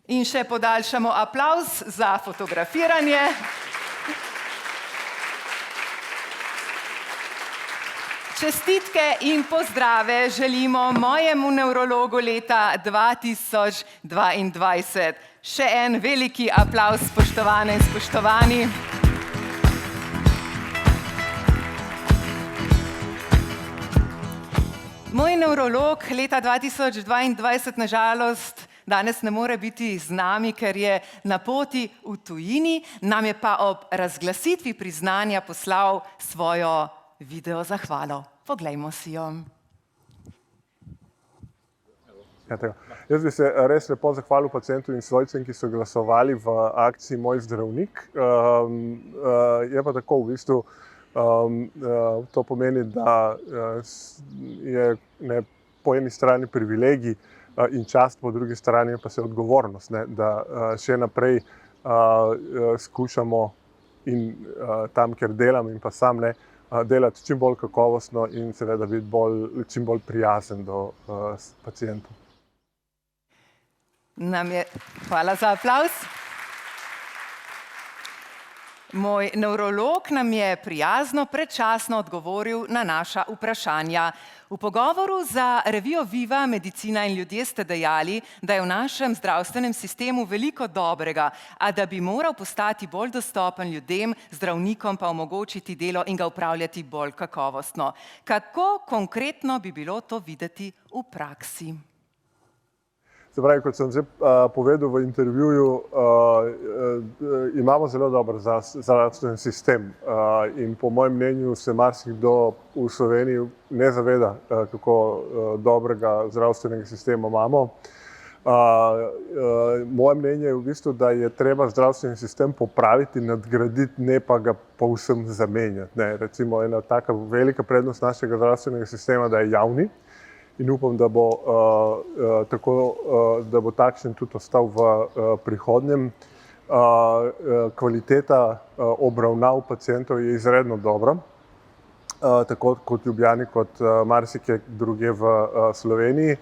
In še podaljšamo aplavz za fotografiranje. Čestitke in pozdrave želimo mojemu nevrologu leta 2022. Še en veliki aplavz, spoštovane in spoštovani. Moj nevrolog leta 2022 na žalost danes ne more biti z nami, ker je na poti v tujini, nam je pa ob razglasitvi priznanja poslal svojo video zahvalo. Poglejmo si jo. Jaz bi se res lepo zahvalil pacientu in svojcem, ki so glasovali v akciji Moj zdravnik. Je pa tako, v bistvu, to pomeni, da je po eni strani privilegij in čast, po drugi strani pa se odgovornost, da še naprej skušamo in tam, kjer delam in pa sam delati čim bolj kakovostno in seveda biti čim bolj prijazen do pacientov. Hvala za aplavz. Moj nevrolog nam je prijazno, predčasno odgovoril na naša vprašanja. V pogovoru za revijo Viva, Medicina in ljudje ste dejali, da je v našem zdravstvenem sistemu veliko dobrega, a da bi moral postati bolj dostopen ljudem, zdravnikom pa omogočiti delo in ga upravljati bolj kakovostno. Kako konkretno bi bilo to videti v praksi? Se pravi, kot sem že povedal v intervjuju, imamo zelo dober zdravstveni sistem in po mojem mnenju se marsikdo v Sloveniji ne zaveda, kako dobrega zdravstvenega sistema imamo. Moje mnenje je v bistvu, da je treba zdravstveni sistem popraviti, nadgraditi, ne pa ga povsem zamenjati. Recimo ena taka velika prednost našega zdravstvenega sistema, da je javni. In upam, da bo takšen tudi ostal v prihodnjem. Kvaliteta obravnav pacientov je izredno dobra, tako kot v Ljubljani, kot marsikje drugje v Sloveniji.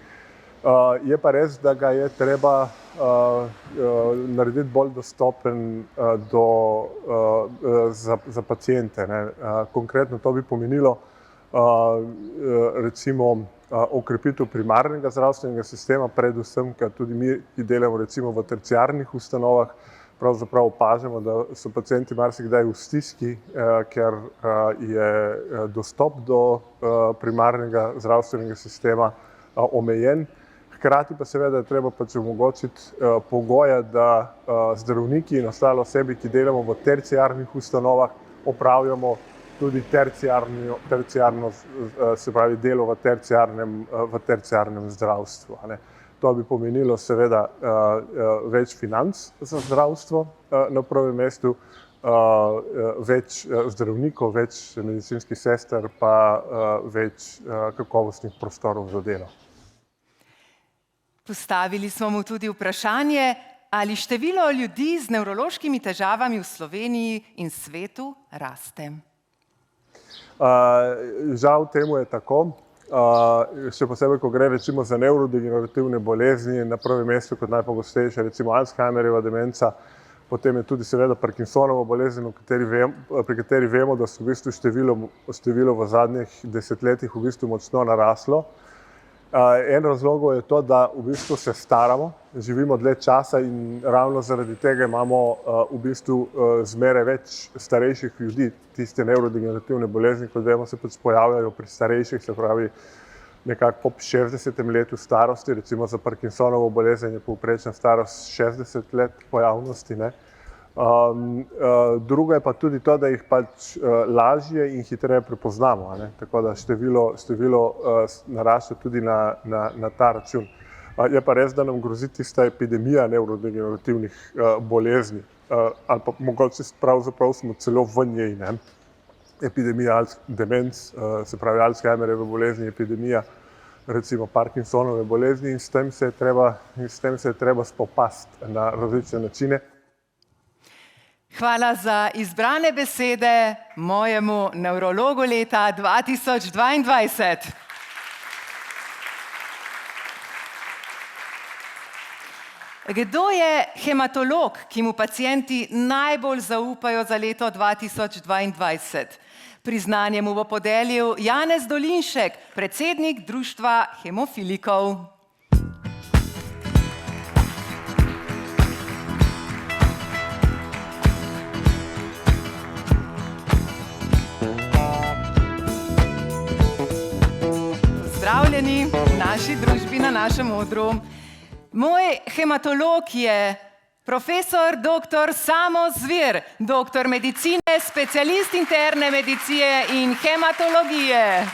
Je pa res, da ga je treba narediti bolj dostopen za paciente. Konkretno to bi pomenilo recimo okrepitev primarnega zdravstvenega sistema, predvsem, ker tudi mi, ki delamo recimo v terciarnih ustanovah, pravzaprav opažamo, da so pacienti marsikdaj v stiski, ker je dostop do primarnega zdravstvenega sistema omejen. Hkrati pa seveda je treba pač omogočiti pogoje, da zdravniki in ostale osebe, ki delamo v terciarnih ustanovah, opravljamo tudi terciarno, se pravi delo v terciarnem zdravstvu. To bi pomenilo seveda več financ za zdravstvo na prvem mestu, več zdravnikov, več medicinskih sester, pa več kakovostnih prostorov za delo. Postavili smo mu tudi vprašanje, ali število ljudi z nevrološkimi težavami v Sloveniji in svetu raste. Žal temu je tako, še posebej, ko gre recimo za nevrodegenerativne bolezni, na prvem mestu kot najpogostejše recimo Alzheimerjeva demenca, potem je tudi seveda Parkinsonova bolezen, pri kateri vemo, da se v bistvu število v zadnjih desetletjih v bistvu močno naraslo. En razlogov je to, da v bistvu se staramo, živimo dlje časa in ravno zaradi tega imamo v bistvu zmeraj več starejših ljudi. Tiste nevrodegenerativne bolezni, kot vemo, se pač pojavljajo pri starejših, se pravi nekako po 60. letu starosti, recimo za Parkinsonovo bolezen je povprečna starost 60 let pojavnosti. Drugo je pa tudi to, da jih pač lažje in hitreje prepoznamo, tako da število narašča tudi na ta račun. Je pa res, da nam grozi tista epidemija nevrodegenerativnih bolezni, ali pa mogoče pravzaprav smo celo v njej. Epidemija demenc, se pravi Alzheimerjeve bolezni, epidemija recimo Parkinsonove bolezni in s tem se je treba spopasti na različne načine. Hvala za izbrane besede mojemu nevrologu leta 2022. Kdo je hematolog, ki mu pacienti najbolj zaupajo za leto 2022? Priznanje mu bo podelil Janez Dolinšek, predsednik Društva hemofilikov. Pozdravljeni v naši družbi na našem odru. Moj hematolog je profesor dr. Samo Zvir, doktor medicine, specialist interne medicine in hematologije.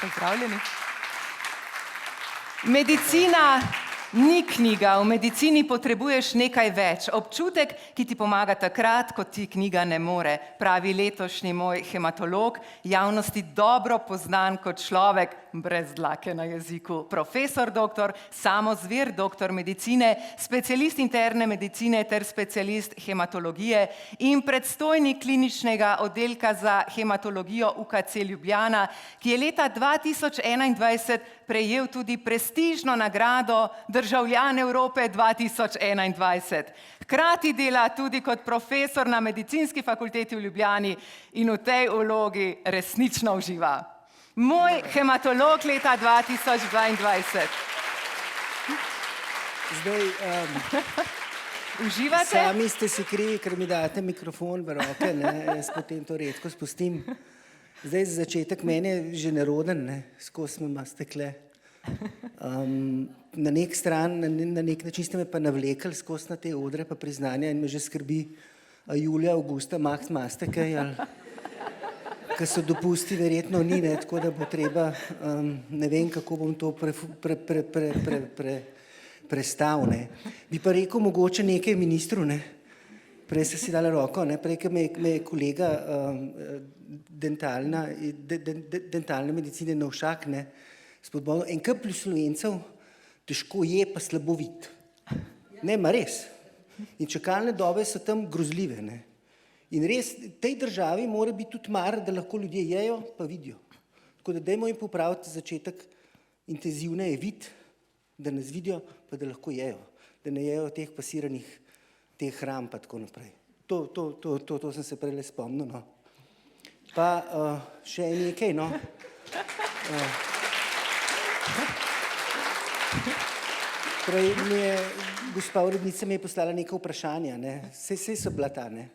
Pozdravljeni. Medicina ni knjiga, v medicini potrebuješ nekaj več. Občutek, ki ti pomaga takrat, ko ti knjiga ne more, pravi letošnji moj hematolog, javnosti dobro poznan kot človek brez dlake na jeziku. Profesor dr. Samo Zvir, doktor medicine, specialist interne medicine ter specialist hematologije in predstojnik kliničnega oddelka za hematologijo UKC Ljubljana, ki je leta 2021 prejel tudi prestižno nagrado Državljan Evrope 2021. Hkrati dela tudi kot profesor na Medicinski fakulteti v Ljubljani in v tej vlogi resnično uživa. Moj hematolog leta 2022. Zdaj, Uživate? sami ste si krivi, ker mi date mikrofon v roke, ne, jaz potem to redko spustim. Zdaj, za začetek meni je že neroden, ne, skozi me imate kle. Na nek stran, na nek način ste me pa navlekli skozi na te odre pa priznanja in me že skrbi, a Julija, Augusta, Max maste kaj, ali ker so dopusti verjetno ni, ne, tako da bo treba, ne vem, kako bom to prestal, ne. Bi pa rekel mogoče nekaj ministru, ne. Prej ste si dali roko, ne, prej, ker me je kolega dentalne medicine Novšak, ne, spodbudil, en kup Slovencev težko je pa slabo vid. Ne, ma res. In čakalne dobe so tam grozljive, ne. In res, tej državi mora biti tudi mar, da lahko ljudje jejo pa vidijo. Tako da dajmo jim popraviti začetek intenzivne je vid, da nas vidijo, pa da lahko jejo, da ne jejo teh pasiranih, teh hram pa tako naprej. To sem se prej spomnil, no. Pa še nekaj, no. Prej mi je, gospa urednica mi je poslala nekaj vprašanja, ne. Sej so bila ta, ne.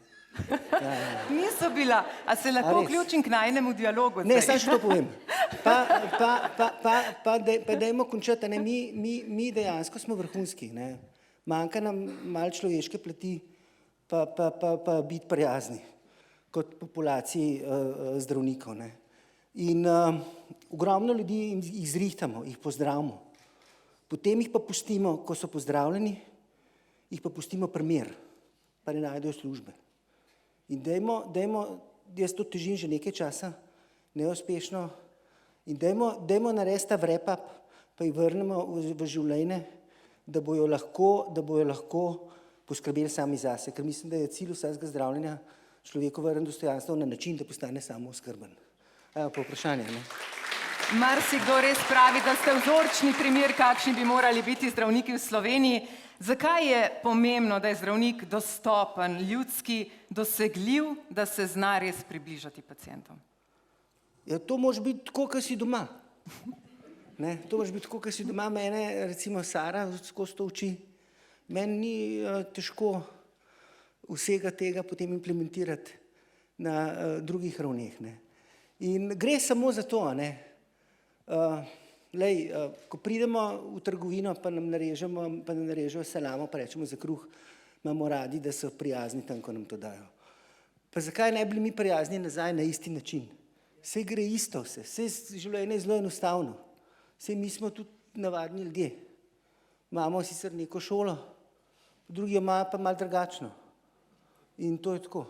Niso bila, a se lahko vključim k najnemu dialogu? Ne, samo še to povem. Pa dajmo končati, ne, mi dejansko smo vrhunski, ne. Manjka nam malo človeške plati, pa biti prijazni kot populaciji zdravnikov, ne. In ogromno ljudi jih zrihtamo, jih pozdravimo. Potem jih pa pustimo, ko so pozdravljeni, jih pa pustimo primer, pa ne najdejo službe. In dajmo, jaz to težim že nekaj časa, neuspešno, in dajmo narediti ta wrap-up, pa jih vrnemo v življenje, da bojo lahko poskrbeli sami zase, ker mislim, da je cilj vsakega zdravljenja človeku vrniti dostojanstvo na način, da postane samooskrben. Pa vprašanje, ne? Marsikdo res pravi, da ste vzorčni primer, kakšni bi morali biti zdravniki v Sloveniji. Zakaj je pomembno, da je zdravnik dostopen, ljudski, dosegljiv, da se zna res približati pacientom? Ja, to može biti tako, kot si doma. Ne, to može biti tako, kot si doma. Mene, recimo Sara, skozi to uči. Meni ni težko vsega tega potem implementirati na drugih ravneh, ne. In gre samo za to, ne. Ko pridemo v trgovino, pa nam narežejo salamo, pa rečemo za kruh, imamo radi, da so prijazni tam, ko nam to dajo. Pa zakaj ne bili mi prijazni nazaj na isti način? Saj gre isto vse, saj življenje je zelo enostavno. Saj mi smo tudi navadni ljudje. Imamo sicer neko šolo, drugi jo imajo pa malo drugačno. In to je tako.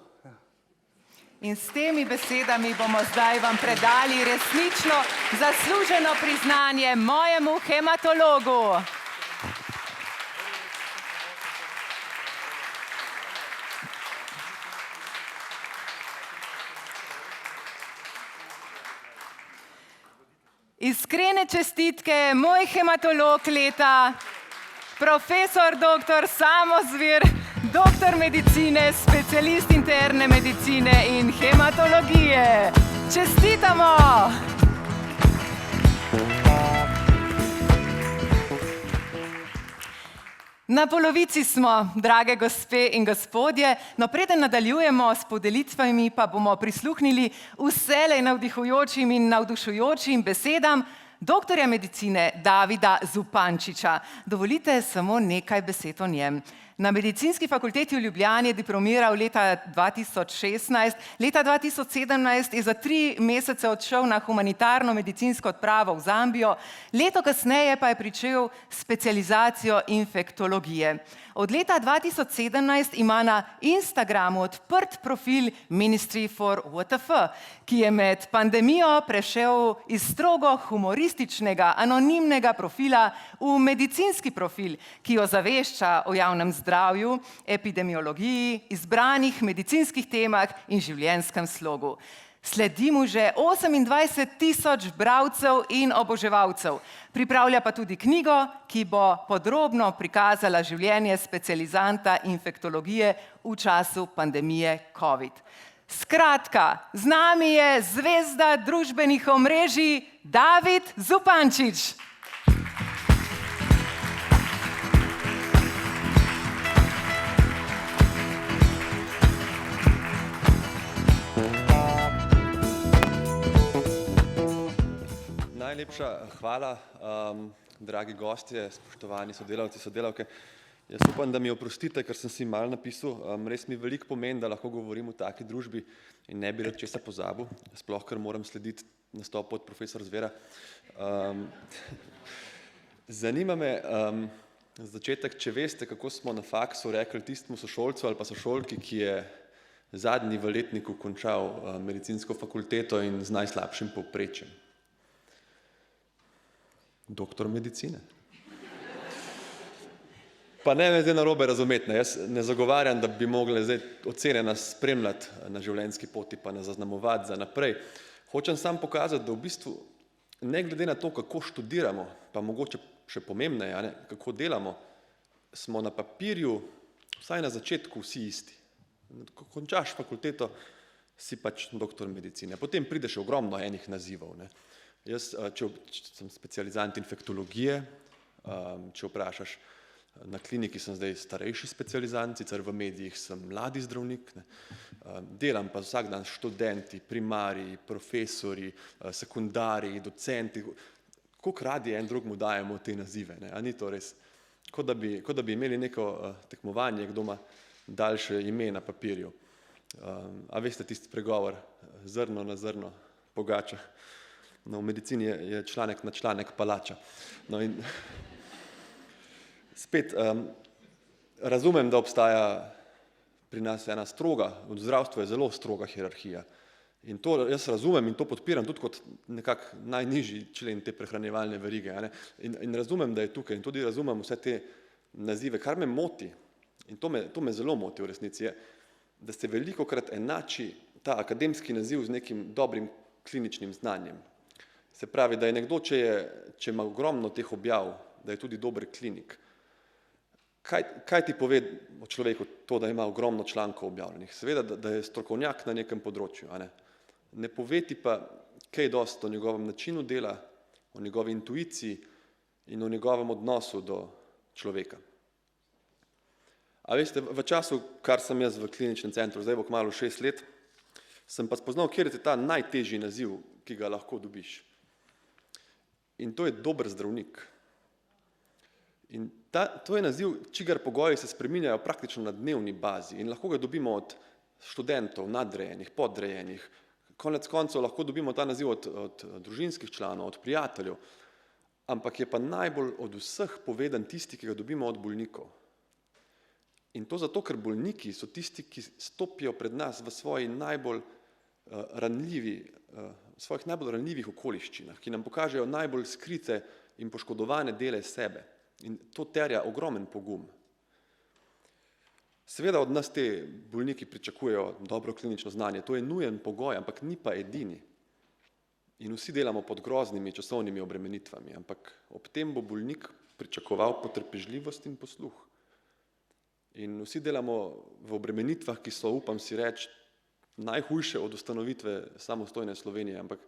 In s temi besedami bomo zdaj vam predali resnično zasluženo priznanje mojemu hematologu. Iskrene čestitke, moj hematolog leta, profesor dr. Samo Zvir, doktor medicine, specialist interne medicine in hematologije. Čestitamo! Na polovici smo, drage gospe in gospodje, no preden nadaljujemo s podelitvami, pa bomo prisluhnili vselej navdihujočim in navdušujočim besedam doktorja medicine Davida Zupančiča. Dovolite samo nekaj besed o njem. Na Medicinski fakulteti v Ljubljani je diplomiral leta 2016, leta 2017 je za 3 mesece odšel na humanitarno medicinsko odpravo v Zambijo, leto kasneje pa je pričel specializacijo infektologije. Od leta 2017 ima na Instagramu odprt profil Ministry for WTF, ki je med pandemijo prešel iz strogo humorističnega, anonimnega profila v medicinski profil, ki jo zavešča o javnem zdravju, epidemiologiji, izbranih medicinskih temah in življenjskem slogu. Sledi mu že 28 000 bralcev in oboževalcev. Pripravlja pa tudi knjigo, ki bo podrobno prikazala življenje specializanta infektologije v času pandemije COVID. Skratka, z nami je zvezda družbenih omrežij David Zupančič. Najlepša hvala, dragi gostje, spoštovani sodelavci, sodelavke. Jaz upam, da mi oprostite, ker sem si malo napisal. Res mi veliko pomeni, da lahko govorim v taki družbi in ne bi rad česa pozabil, sploh ker moram slediti nastopu od profesor Zvera. Zanima me za začetek, če veste, kako smo na faksu rekli tistemu sošolcu ali pa sošolki, ki je zadnji v letniku končal medicinsko fakulteto in z najslabšim povprečjem. Doktor medicine. Pa ne me zdaj narobe razumeti, jaz ne zagovarjam, da bi mogle zdaj ocene nas spremljati na življenjski poti, pa nas zaznamovati za naprej. Hočem samo pokazati, da v bistvu ne glede na to, kako študiramo, pa mogoče še pomembneje, kako delamo, smo na papirju, vsaj na začetku, vsi isti. Ko končaš fakulteto, si pač doktor medicine. Potem pride še ogromno enih nazivov. Jaz, če sem specializant infektologije, če vprašaš, na kliniki sem zdaj starejši specializant, sicer v medijih sem mladi zdravnik, delam pa vsak dan študenti, primarji, profesori, sekundarji, docenti, koliko radi en drugemu dajemo te nazive, a ni to res? Kot da bi imeli neko tekmovanje, kdo ima daljše ime na papirju. A veste tisti pregovor, zrno na zrno pogača. No, v medicini je članek na članek palača. No in spet, razumem, da obstaja pri nas ena stroga, v zdravstvu je zelo stroga hierarhija. In to jaz razumem in to podpiram tudi kot nekak najnižji člen te prehranjevalne verige. In razumem, da je tukaj in tudi razumem vse te nazive. Kar me moti, in to me zelo moti v resnici, je, da se velikokrat enači ta akademski naziv z nekim dobrim kliničnim znanjem. Se pravi, da je nekdo, če ima ogromno teh objav, da je tudi dober klinik. Kaj ti pove o človeku to, da ima ogromno člankov objavljenih? Seveda, da je strokovnjak na nekem področju. Ne pove ti pa kaj dosti o njegovem načinu dela, o njegovi intuiciji in o njegovem odnosu do človeka. A veste, v času, kar sem jaz v kliničnem centru, zdaj bo kmalu 6 let, sem pa spoznal, kjer je ta najtežji naziv, ki ga lahko dobiš. In to je dober zdravnik. In to je naziv, čigar pogoji se spreminjajo praktično na dnevni bazi in lahko ga dobimo od študentov, nadrejenih, podrejenih. Konec koncev lahko dobimo ta naziv od družinskih članov, od prijateljev, ampak je pa najbolj od vseh povedan tisti, ki ga dobimo od bolnikov. In to zato, ker bolniki so tisti, ki stopijo pred nas v svojih najbolj ranljivih okoliščinah, ki nam pokažejo najbolj skrite in poškodovane dele sebe. In to terja ogromen pogum. Seveda od nas te bolniki pričakujejo dobro klinično znanje, to je nujen pogoj, ampak ni pa edini. In vsi delamo pod groznimi časovnimi obremenitvami, ampak ob tem bo bolnik pričakoval potrpežljivost in posluh. In vsi delamo v obremenitvah, ki so, upam si reči, najhujše od ustanovitve samostojne Slovenije, ampak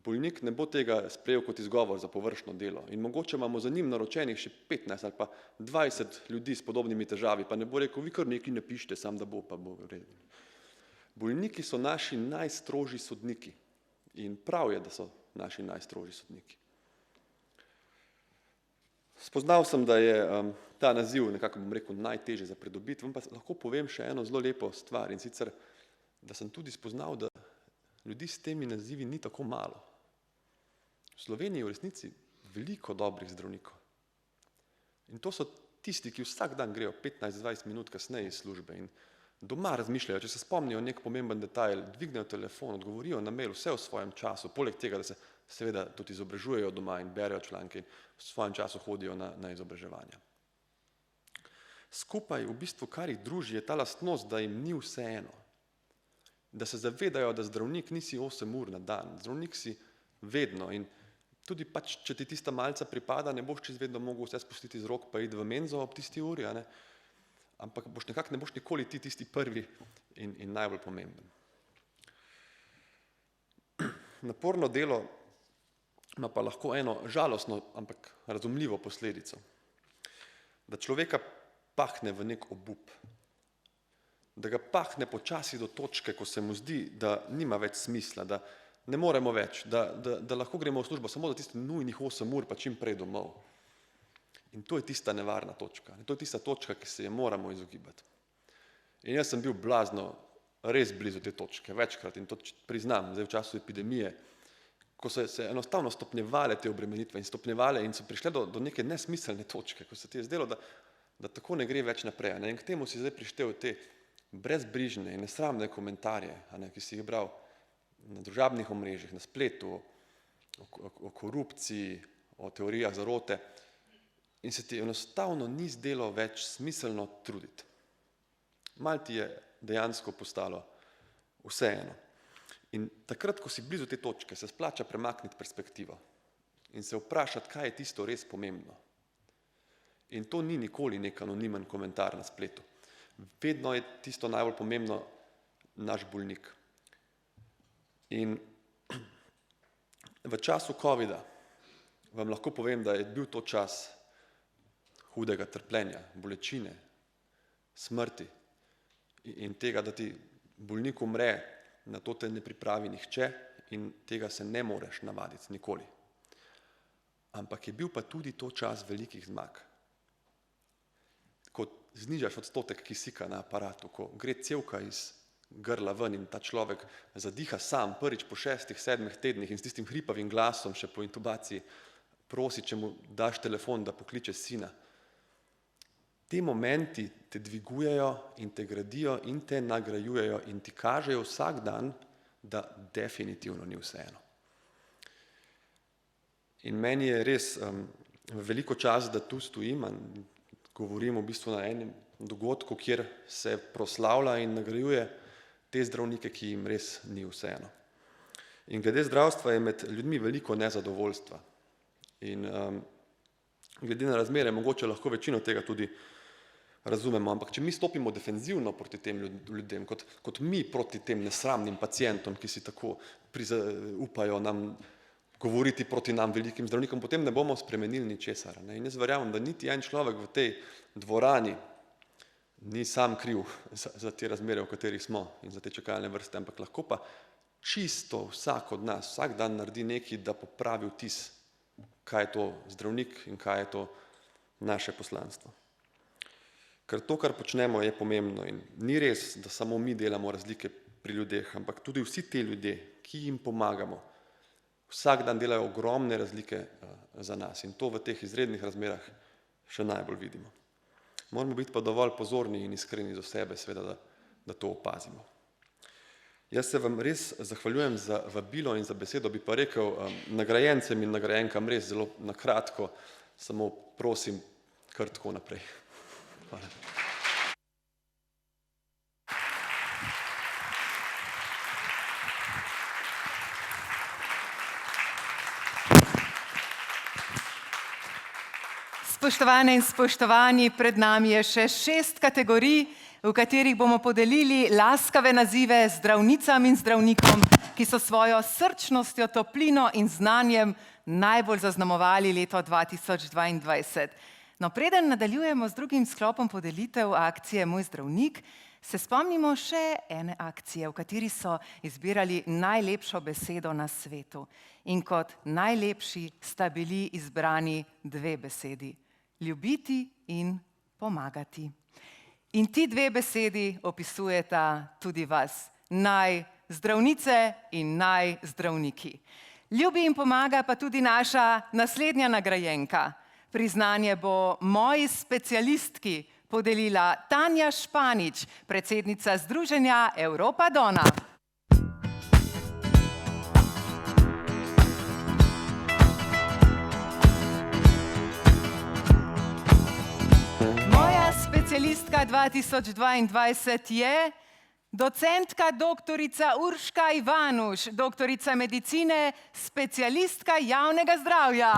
bolnik ne bo tega sprejel kot izgovor za površno delo. In mogoče imamo za njim naročenih še 15 ali pa 20 ljudi s podobnimi težavi, pa ne bo rekel, vi kar nekaj napišite, sam da bo, pa bo v redu. Bolniki so naši najstrožji sodniki in prav je, da so naši najstrožji sodniki. Spoznal sem, da je ta naziv nekako, bom rekel, najtežje za pridobiti, vam pa lahko povem še eno zelo lepo stvar in sicer, da sem tudi spoznal, da ljudi s temi nazivi ni tako malo. V Sloveniji je v resnici veliko dobrih zdravnikov. In to so tisti, ki vsak dan grejo 15-20 minut kasneje iz službe in doma razmišljajo, če se spomnijo nek pomemben detajl, dvignejo telefon, odgovorijo na mail, vse v svojem času, poleg tega, da se seveda tudi izobražujejo doma in berejo članke in v svojem času hodijo na izobraževanja. Skupaj v bistvu, kar jih druži, je ta lastnost, da jim ni vseeno. da se zavedajo, da zdravnik nisi 8 ur na dan, zdravnik si vedno in tudi pač, če ti tista malca pripada, ne boš čez vedno mogel vse spustiti z rok pa iti v menzo ob tisti uri, ampak ne boš nikoli ti tisti prvi in najbolj pomemben. Naporno delo ima pa lahko eno žalostno, ampak razumljivo posledico. Da človeka pahne v nek obup. Da ga pahne počasi do točke, ko se mu zdi, da nima več smisla, da ne moremo več, da lahko gremo v službo samo za tistih nujnih 8 ur, pa čim prej domov. In to je tista nevarna točka. To je tista točka, ki se je moramo izogibati. In jaz sem bil blazno res blizu te točke, večkrat, in to priznam, zdaj v času epidemije, ko so se enostavno stopnjevale te obremenitve in so prišle do neke nesmiselne točke, ko se ti je zdelo, da tako ne gre več naprej. In k temu si zdaj prištel te brezbrižne in nesramne komentarje, ki si jih bral na družabnih omrežjih, na spletu, o korupciji, o teorijah zarote, in se ti enostavno ni zdelo več smiselno truditi. Malo ti je dejansko postalo vseeno. In takrat, ko si blizu te točke, se splača premakniti perspektivo in se vprašati, kaj je tisto res pomembno. In to ni nikoli nek anonimen komentar na spletu. Vedno je tisto najbolj pomembno naš bolnik. In v času covida vam lahko povem, da je bil to čas hudega trpljenja, bolečine, smrti in tega, da ti bolnik umre, na to te ne pripravi nihče in tega se ne moreš navaditi nikoli. Ampak je bil pa tudi to čas velikih zmag. Ko znižaš odstotek kisika na aparatu, ko gre cevka iz grla ven in ta človek zadiha sam prvič po 6-7 tednih in s tistim hripavim glasom še po intubaciji prosi, če mu daš telefon, da pokliče sina. Ti momenti te dvigujejo in te gradijo in te nagrajujejo in ti kažejo vsak dan, da definitivno ni vseeno. In meni je res veliko čas, da tu stojim in govorim v bistvu na enem dogodku, kjer se proslavlja in nagrajuje te zdravnike, ki jim res ni vseeno. In glede zdravstva je med ljudmi veliko nezadovoljstva. In glede na razmere, mogoče lahko večino tega tudi razumemo, ampak če mi stopimo defenzivno proti tem ljudem, kot mi proti tem nesramnim pacientom, ki si tako upajo nam govoriti proti nam velikim zdravnikom, potem ne bomo spremenili ničesar. In jaz verjamem, da niti en človek v tej dvorani ni sam kriv za te razmere, v katerih smo in za te čakalne vrste, ampak lahko pa čisto vsak od nas, vsak dan naredi nekaj, da popravi vtis, kaj je to zdravnik in kaj je to naše poslanstvo. Ker to, kar počnemo, je pomembno in ni res, da samo mi delamo razlike pri ljudeh, ampak tudi vsi ti ljudje, ki jim pomagamo, vsak dan delajo ogromne razlike za nas in to v teh izrednih razmerah še najbolj vidimo. Moramo biti pa dovolj pozorni in iskreni do sebe, seveda, da to opazimo. Jaz se vam res zahvaljujem za vabilo in za besedo, bi pa rekel nagrajencem in nagrajenkam res zelo na kratko, samo prosim, kar tako naprej. Hvala. Spoštovane in spoštovani, pred nami je še 6 kategorij, v katerih bomo podelili laskave nazive zdravnicam in zdravnikom, ki so svojo srčnostjo, toplino in znanjem najbolj zaznamovali leto 2022. No, preden nadaljujemo z drugim sklopom podelitev akcije Moj zdravnik, se spomnimo še ene akcije, v kateri so izbirali najlepšo besedo na svetu. In kot najlepši sta bili izbrani 2 besedi. Ljubiti in pomagati. In ti 2 besedi opisujeta tudi vas, naj zdravnice in naj zdravniki. Ljubi in pomaga pa tudi naša naslednja nagrajenka. Priznanje bo moji specialistki podelila Tanja Španič, predsednica Združenja Europa Donna. Moja specialistka 2022 je docentka doktorica Urška Ivanuš, doktorica medicine, specialistka javnega zdravja.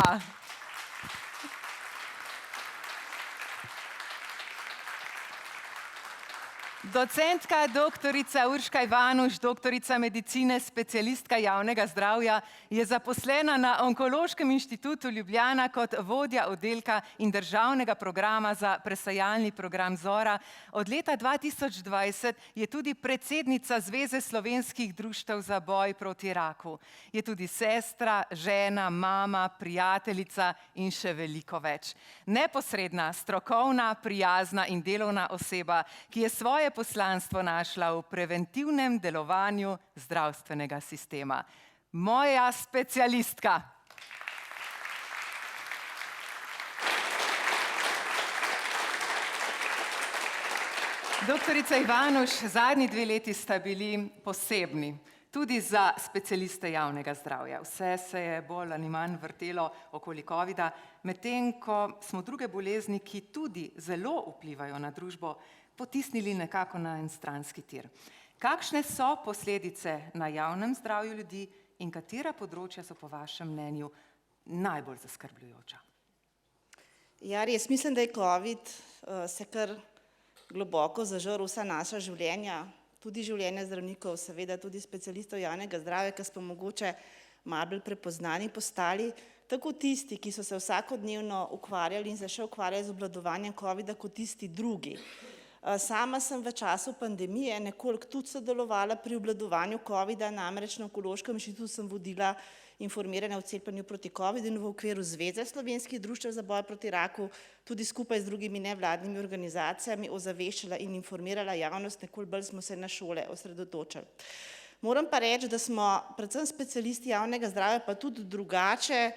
Docentka doktorica Urška Ivanuš, doktorica medicine, specialistka javnega zdravja, je zaposlena na Onkološkem inštitutu Ljubljana kot vodja oddelka in državnega programa za presajalni program Zora. Od leta 2020 je tudi predsednica Zveze slovenskih društev za boj proti raku. Je tudi sestra, žena, mama, prijateljica in še veliko več. Neposredna, strokovna, prijazna in delovna oseba, ki je svoje poslanstvo našla v preventivnem delovanju zdravstvenega sistema. Moja specialistka. Doktorica Ivanuš, zadnji 2 leti sta bili posebni, tudi za specialiste javnega zdravja. Vse se je bolj ali manj vrtelo okoli covida, medtem ko smo druge bolezni, ki tudi zelo vplivajo na družbo, potisnili nekako na en stranski tir. Kakšne so posledice na javnem zdravju ljudi in katera področja so po vašem mnenju najbolj zaskrbljujoča? Ja, res mislim, da je COVID se kar globoko zažrl vsa naša življenja, tudi življenja zdravnikov, seveda tudi specialistov javnega zdravja, ki smo mogoče malo bolj prepoznani postali, tako tisti, ki so se vsakodnevno ukvarjali in se še ukvarjali z obvladovanjem COVID-a, kot tisti drugi. Sama sem v času pandemije nekoliko tudi sodelovala pri obvladovanju COVID-a, namreč na Onkološkem inštitutu sem vodila informiranje o cepljenju proti COVID-u in v okviru Zveze slovenskih društev za boj proti raku, tudi skupaj z drugimi nevladnimi organizacijami ozaveščala in informirala javnost, nekoliko bolj smo se na šole osredotočili. Moram pa reči, da smo predvsem specialisti javnega zdravja, pa tudi drugače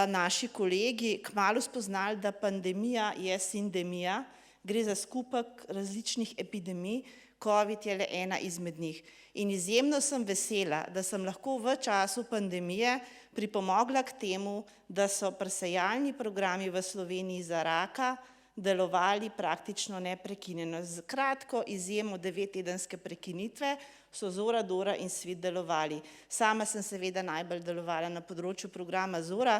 naši kolegi kmalu spoznali, da pandemija je sindemija, gre za skupek različnih epidemij, COVID je le ena izmed njih. In izjemno sem vesela, da sem lahko v času pandemije pripomogla k temu, da so presajalni programi v Sloveniji za raka delovali praktično neprekinjeno. Z kratko izjemo 9-tedenske prekinitve so Zora, Dora in Svit delovali. Sama sem seveda najbolj delovala na področju programa Zora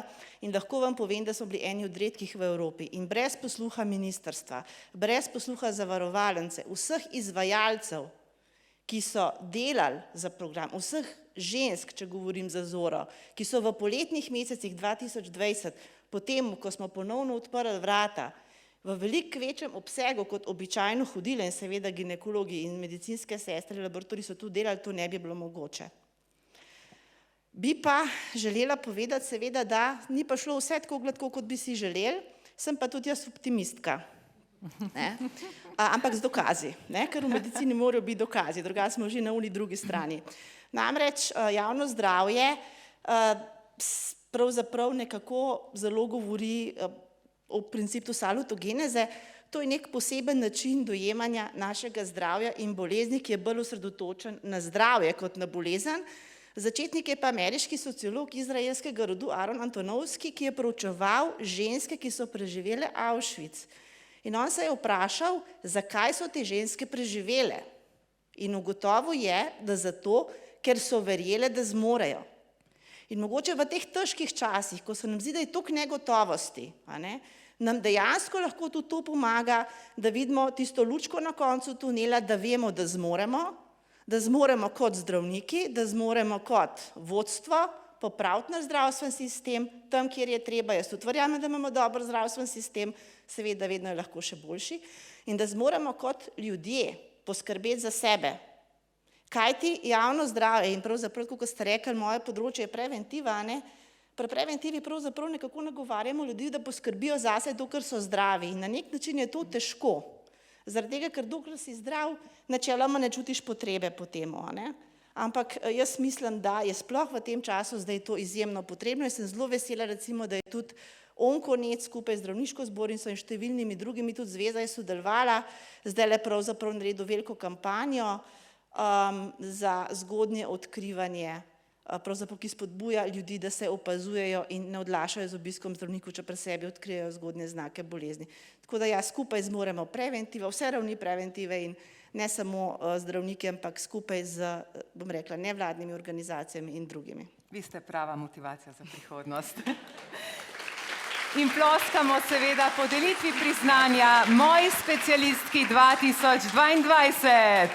in lahko vam povem, da so bili eni od redkih v Evropi. In brez posluha ministrstva, brez posluha zavarovalnice, vseh izvajalcev, ki so delali za program, vseh žensk, če govorim za Zoro, ki so v poletnih mesecih 2020, potem, ko smo ponovno odprli vrata, v veliko večjem obsegu kot običajno hodile in seveda ginekologi in medicinske sestre, laboratoriji so tu delali, to ne bi bilo mogoče. Bi pa želela povedati seveda, da ni pa šlo vse tako gladko, kot bi si želeli, sem pa tudi jaz optimistka. Ampak z dokazi, ker v medicini morajo biti dokazi, drugače smo že na oni drugi strani. Namreč javno zdravje pravzaprav nekako zelo govori o principu salutogeneze, to je nek poseben način dojemanja našega zdravja in bolezni, ki je bolj osredotočen na zdravje kot na bolezen. Začetnik je pa ameriški sociolog izraelskega rodu Aaron Antonovski, ki je proučeval ženske, ki so preživele Auschwitz. In on se je vprašal, zakaj so te ženske preživele. In ugotovil je, da zato, ker so verjele, da zmorejo. In mogoče v teh težkih časih, ko se nam zdi, da je toliko negotovosti, nam dejansko lahko tudi to pomaga, da vidimo tisto lučko na koncu tunela, da vemo, da zmoremo kot zdravniki, da zmoremo kot vodstvo popraviti naš zdravstven sistem, tam, kjer je treba, jaz tudi verjamem, da imamo dober zdravstven sistem, seveda vedno je lahko še boljši, in da zmoremo kot ljudje poskrbeti za sebe. Kajti javno zdravje in pravzaprav, kot ste rekli, moje področje je preventiva, pri preventivi pravzaprav nekako nagovarjamo ljudi, da poskrbijo zase, dokler so zdravi. In na nek način je to težko, zaradi tega, ker dokler si zdrav, načeloma ne čutiš potrebe po temu. Ampak jaz mislim, da je sploh v tem času zdaj to izjemno potrebno. Jaz sem zelo vesela, recimo, da je tudi Onkonet skupaj z zdravniško zbornico in številnimi drugimi, tudi zveza je sodelovala, zdaj le pravzaprav naredil veliko kampanjo za zgodnje odkrivanje pravzaprav ki spodbuja ljudi, da se opazujejo in ne odlašajo z obiskom zdravniku, če pri sebi odkrijejo zgodnje znake bolezni. Tako da ja, skupaj zmoremo preventivo, vse ravni preventive in ne samo zdravniki, ampak skupaj z, bom rekla, nevladnimi organizacijami in drugimi. Vi ste prava motivacija za prihodnost. In ploskamo seveda podelitvi priznanja moji specialistki 2022.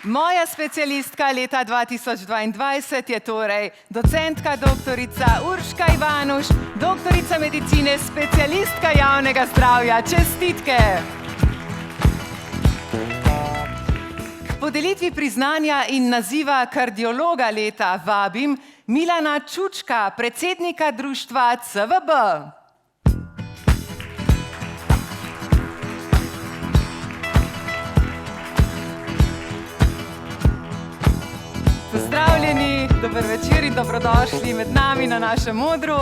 Moja specialistka leta 2022 je torej docentka doktorica Urška Ivanuš, doktorica medicine, specialistka javnega zdravja. Čestitke! K podelitvi priznanja in naziva kardiologa leta vabim Milana Čučka, predsednika društva CVB. Pozdravljeni, dober večer in dobrodošli med nami na našem odru.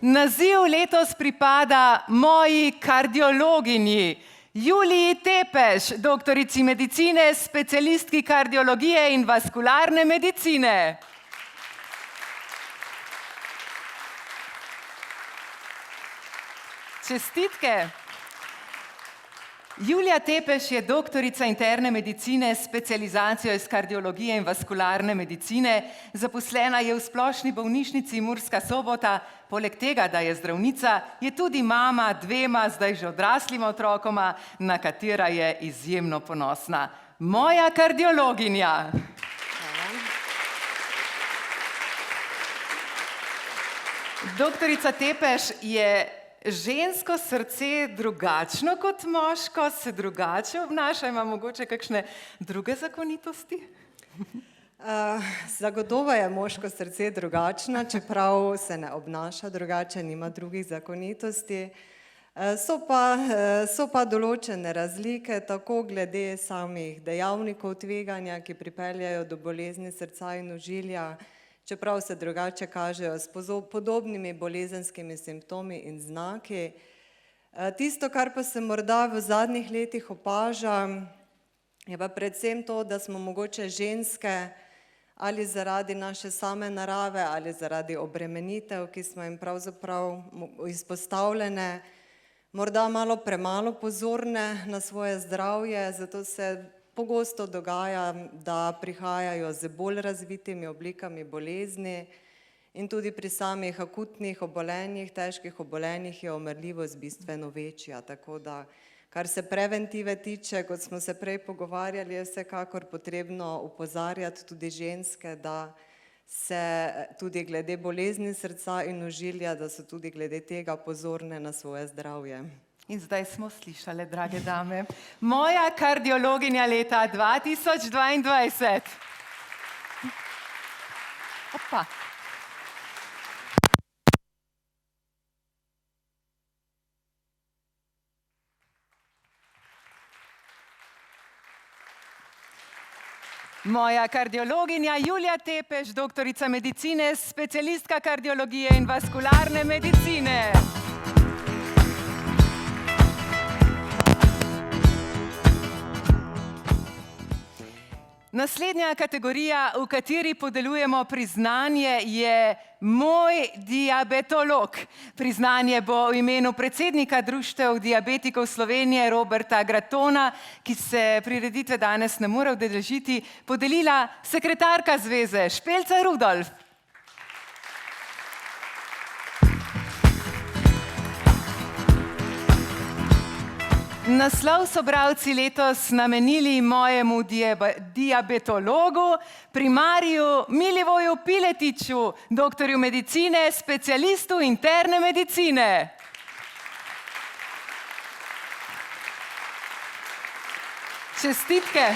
Naziv letos pripada moji kardiologinji, Juliji Tepeš, doktorici medicine, specialistki kardiologije in vaskularne medicine. Čestitke! Julija Tepeš je doktorica interne medicine s specializacijo iz kardiologije in vaskularne medicine, zaposlena je v Splošni bolnišnici Murska Sobota, poleg tega, da je zdravnica, je tudi mama dvema, zdaj že odraslima otrokoma, na katera je izjemno ponosna. Moja kardiologinja. Doktorica Tepeš je žensko srce drugačno kot moško, se drugače obnaša, ima mogoče kakšne druge zakonitosti? Zagotovo je moško srce drugačno, čeprav se ne obnaša drugače, nima drugih zakonitosti. So pa določene razlike, tako glede samih dejavnikov tveganja, ki pripeljajo do bolezni srca in ožilja, čeprav se drugače kažejo s podobnimi bolezenskimi simptomi in znaki. Tisto, kar pa se morda v zadnjih letih opaža, je pa predvsem to, da smo mogoče ženske ali zaradi naše same narave ali zaradi obremenitev, ki smo jim pravzaprav izpostavljene, morda malo premalo pozorne na svoje zdravje, zato se pogosto dogaja, da prihajajo z bolj razvitimi oblikami bolezni in tudi pri samih akutnih obolenjih, težkih obolenjih je umrljivost bistveno večja. Tako da, kar se preventive tiče, kot smo se prej pogovarjali, je vsekakor potrebno opozarjati tudi ženske, da se tudi glede bolezni srca in ožilja, da so tudi glede tega pozorne na svoje zdravje. In zdaj smo slišali, drage dame, moja kardiologinja leta 2022. Opa. Moja kardiologinja Julija Tepeš, doktorica medicine, specialistka kardiologije in vaskularne medicine. Naslednja kategorija, v kateri podeljujemo priznanje, je moj diabetolog. Priznanje bo v imenu predsednika Društev diabetikov Slovenije Roberta Gratona, ki se prireditve danes ne more udeležiti, podelila sekretarka zveze Špelca Rudolf. Naslov so bralci letos namenili mojemu diabetologu, primariju Milivoju Piletiču, doktorju medicine, specialistu interne medicine. Čestitke.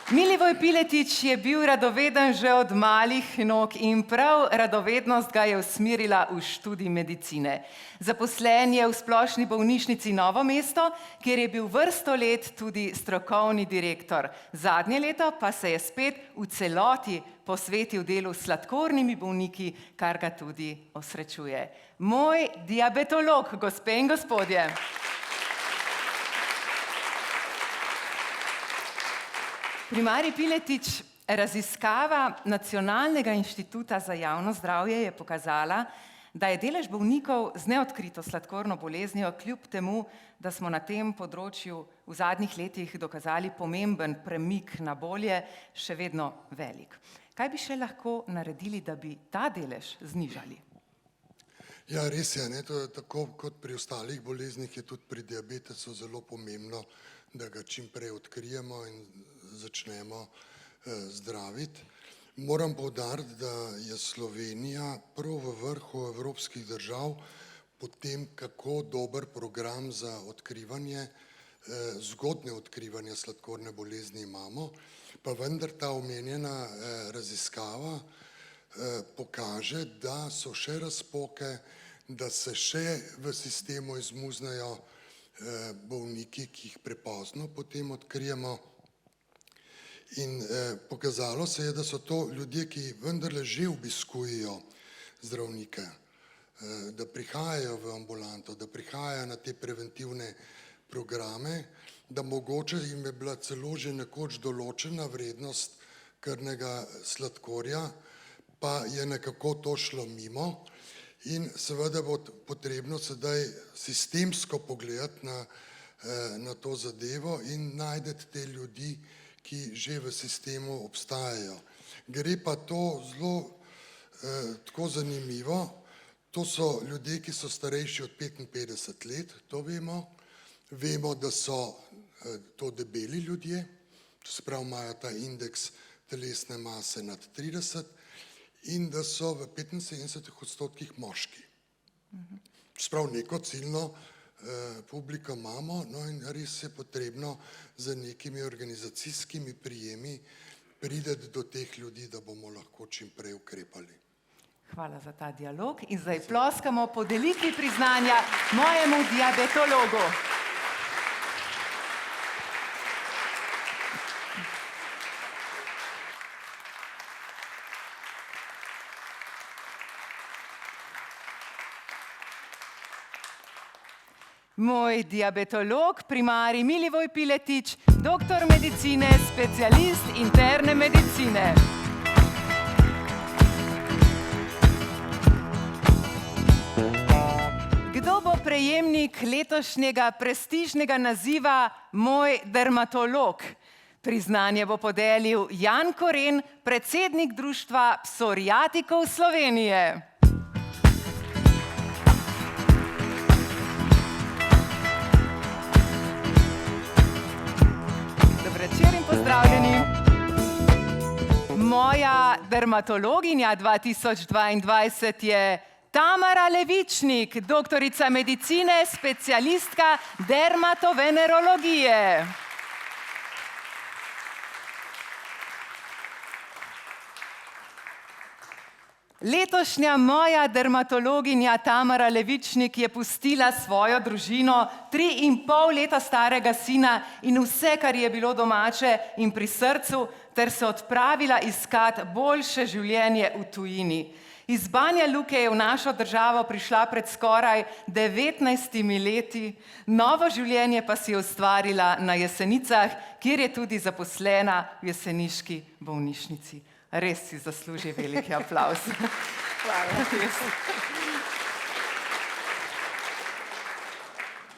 Milivoj Piletič je bil radoveden že od malih nog in prav radovednost ga je usmerila v študij medicine. Zaposlen je v Splošni bolnišnici Novo mesto, kjer je bil vrsto let tudi strokovni direktor. Zadnje leto pa se je spet v celoti posvetil delu s sladkornimi bolniki, kar ga tudi osrečuje. Moj diabetolog, gospe in gospodje. Primarij Piletič, raziskava Nacionalnega inštituta za javno zdravje je pokazala, da je delež bolnikov z neodkrito sladkorno boleznijo kljub temu, da smo na tem področju v zadnjih letih dokazali pomemben premik na bolje, še vedno velik. Kaj bi še lahko naredili, da bi ta delež znižali? Ja, res je, ne? To je tako kot pri ostalih boleznih, je tudi pri diabetesu zelo pomembno, da ga čim prej odkrijemo in začnemo zdraviti. Moram poudariti, da je Slovenija prav v vrhu evropskih držav po tem, kako dober program za odkrivanje, zgodnje odkrivanje sladkorne bolezni imamo, pa vendar ta omenjena raziskava pokaže, da so še razpoke, da se še v sistemu izmuznejo bolniki, ki jih prepozno potem odkrijemo. In pokazalo se je, da so to ljudje, ki vendarle že obiskujejo zdravnike, da prihajajo v ambulanto, da prihajajo na te preventivne programe, da mogoče jim je bila celo že nekoč določena vrednost krvnega sladkorja, pa je nekako to šlo mimo. In seveda bo potrebno sedaj sistemsko pogledati na to zadevo in najti te ljudi, ki že v sistemu obstajajo. Gre pa to zelo tako zanimivo, to so ljudje, ki so starejši od 55 let, to vemo. Vemo, da so to debeli ljudje, to se pravi, imajo ta indeks telesne mase nad 30 in da so v 75% moški. Se pravi, neko ciljno publiko imamo, no in res je potrebno z nekimi organizacijskimi prijemi priti do teh ljudi, da bomo lahko čim prej ukrepali. Hvala za ta dialog in zdaj ploskamo podelitvi priznanja mojemu diabetologu. Moj diabetolog, primarij Milivoj Piletič, doktor medicine, specialist interne medicine. Kdo bo prejemnik letošnjega prestižnega naziva Moj dermatolog? Priznanje bo podelil Jan Koren, predsednik Društva psoriatikov Slovenije. Pozdravljeni. Moja dermatologinja 2022 je Tamara Levičnik, doktorica medicine, specialistka dermatovenerologije. Letošnja moja dermatologinja Tamara Levičnik je pustila svojo družino, 3,5 leta starega sina in vse, kar je bilo domače in pri srcu, ter se odpravila iskat boljše življenje v tujini. Iz Banja Luke je v našo državo prišla pred skoraj 19 leti, novo življenje pa si je ustvarila na Jesenicah, kjer je tudi zaposlena v jeseniški bolnišnici. Res si zasluži veliki aplavz. Hvala.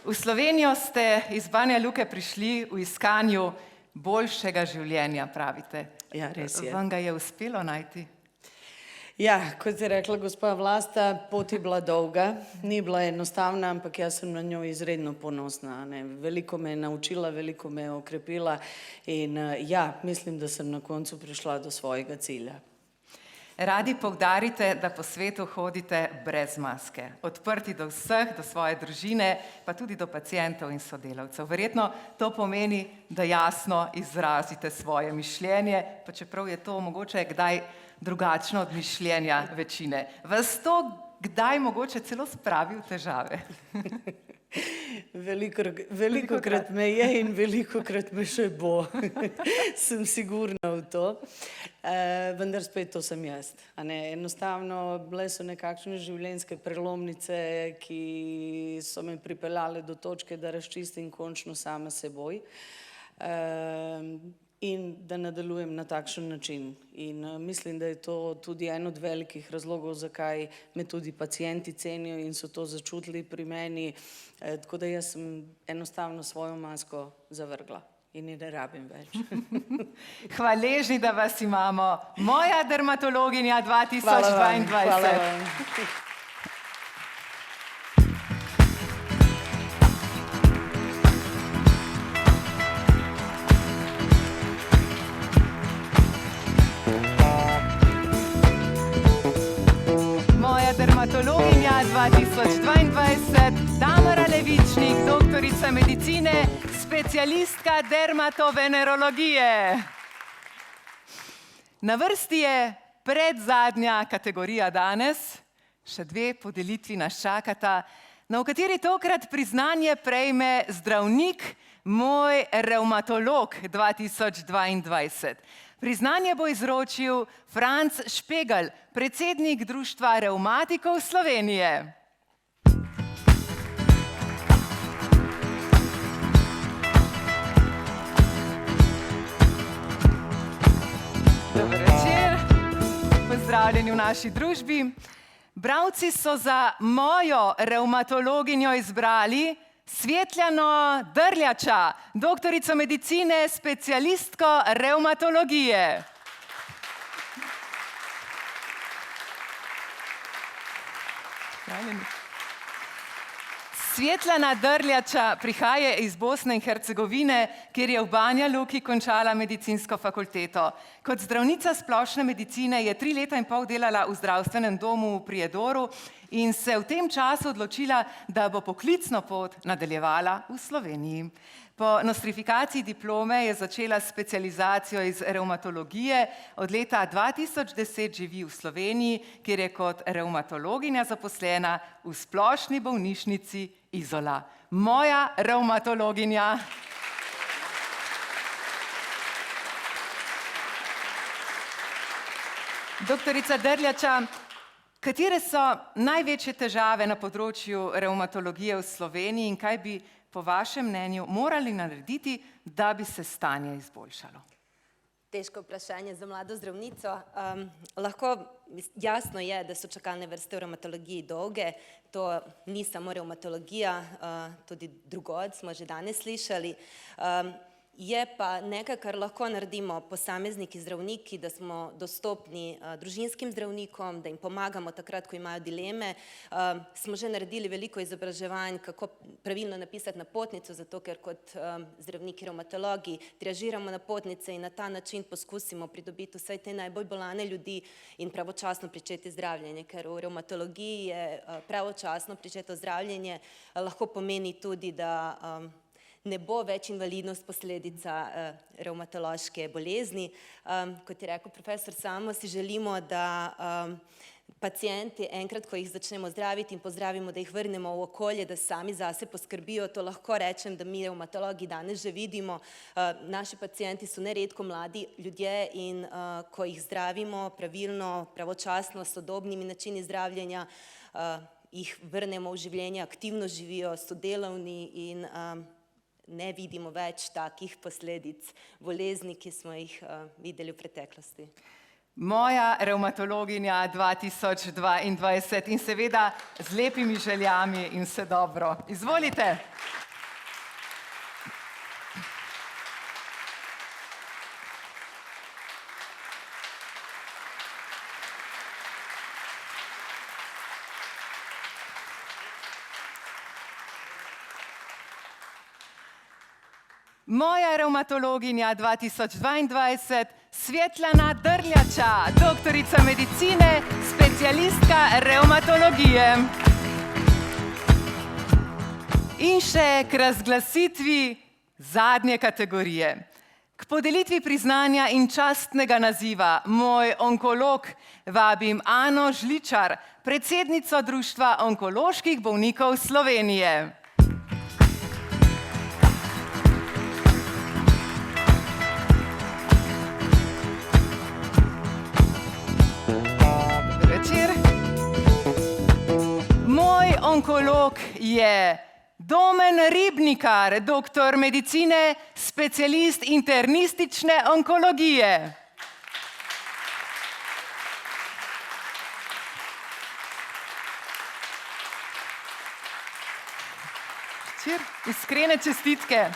V Slovenijo ste iz Banja Luke prišli v iskanju boljšega življenja, pravite. Ja, res je. Vam ga je uspelo najti? Ja, kot je rekla gospa Vlasta, pot je bila dolga, ni bila enostavna, ampak jaz sem na njo izredno ponosna. Veliko me je naučila, veliko me je okrepila in ja, mislim, da sem na koncu prišla do svojega cilja. Radi poudarite, da po svetu hodite brez maske, odprti do vseh, do svoje družine, pa tudi do pacientov in sodelavcev. Verjetno to pomeni, da jasno izrazite svoje mišljenje, pa čeprav je to mogoče kdaj drugačno od mišljenja večine. Vas to kdaj mogoče celo spravi v težave? Velikokrat me je in velikokrat me še bo. Sem sigurna v to. Vendar spet to sem jaz. Enostavno bile so nekakšne življenjske prelomnice, ki so me pripeljale do točke, da razčistim končno sama seboj. In da nadaljujem na takšen način. In mislim, da je to tudi en od velikih razlogov, zakaj me tudi pacienti cenijo in so to začutili pri meni. Tako da jaz sem enostavno svojo masko zavrgla in je ne rabim več. Hvaležni, da vas imamo. Moja dermatologinja 2022. Hvala vam. Dermatologinja 2022, Tamara Levičnik, doktorica medicine, specialistka dermatovenerologije. Na vrsti je predzadnja kategorija danes, še dve podelitvi nas čakata, v kateri tokrat priznanje prejme zdravnik, moj revmatolog 2022. Priznanje bo izročil Franc Špegelj, predsednik Društva revmatikov Slovenije. Dober večer, pozdravljeni v naši družbi. Bralci so za mojo revmatologinjo izbrali Svetljano Drljača, doktorico medicine, specialistko revmatologije. Svetljana Drljača prihaja iz Bosne in Hercegovine, kjer je v Banja Luki končala medicinsko fakulteto. Kot zdravnica splošne medicine je 3 leta in pol delala v zdravstvenem domu v Prijedoru in se v tem času odločila, da bo poklicno pot nadaljevala v Sloveniji. Po nostrifikaciji diplome je začela specializacijo iz revmatologije, od leta 2010 živi v Sloveniji, kjer je kot revmatologinja zaposlena v splošni bolnišnici Izola. Moja revmatologinja. Doktorica Drljača, katere so največje težave na področju revmatologije v Sloveniji in kaj bi po vašem mnenju morali narediti, da bi se stanje izboljšalo? Težko vprašanje za mlado zdravnico. Lahko jasno je, da so čakalne vrste v revmatologiji dolge. To ni samo revmatologija, tudi drugod smo že danes slišali. Je pa nekaj, kar lahko naredimo posamezniki zdravniki, da smo dostopni družinskim zdravnikom, da jim pomagamo takrat, ko imajo dileme. Smo že naredili veliko izobraževanj, kako pravilno napisati napotnico, zato ker kot zdravniki revmatologi triažiramo napotnice in na ta način poskusimo pridobiti vsaj te najbolj bolane ljudi in pravočasno pričeti zdravljenje, ker v revmatologiji je pravočasno pričeto zdravljenje lahko pomeni tudi, da ne bo več invalidnost posledica revmatološke bolezni. Kot je rekel profesor Samo, si želimo, da pacienti enkrat, ko jih začnemo zdraviti in pozdravimo, da jih vrnemo v okolje, da sami zase poskrbijo. To lahko rečem, da mi revmatologi danes že vidimo. Naši pacienti so neredko mladi ljudje in ko jih zdravimo pravilno, pravočasno, s sodobnimi načini zdravljenja, jih vrnemo v življenje, aktivno živijo, so delovni in ne vidimo več takih posledic bolezni, ki smo jih videli v preteklosti. Moja revmatologinja 2022 in seveda z lepimi željami in vse dobro. Izvolite. Moja revmatologinja 2022, Svetlana Drljača, doktorica medicine, specialistka revmatologije. In še k razglasitvi zadnje kategorije. K podelitvi priznanja in častnega naziva Moj onkolog vabim Ano Žličar, predsednico Društva onkoloških bolnikov Slovenije. Dober večer. Moj onkolog je Domen Ribnikar, doktor medicine, specialist internistične onkologije. Iskrene čestitke.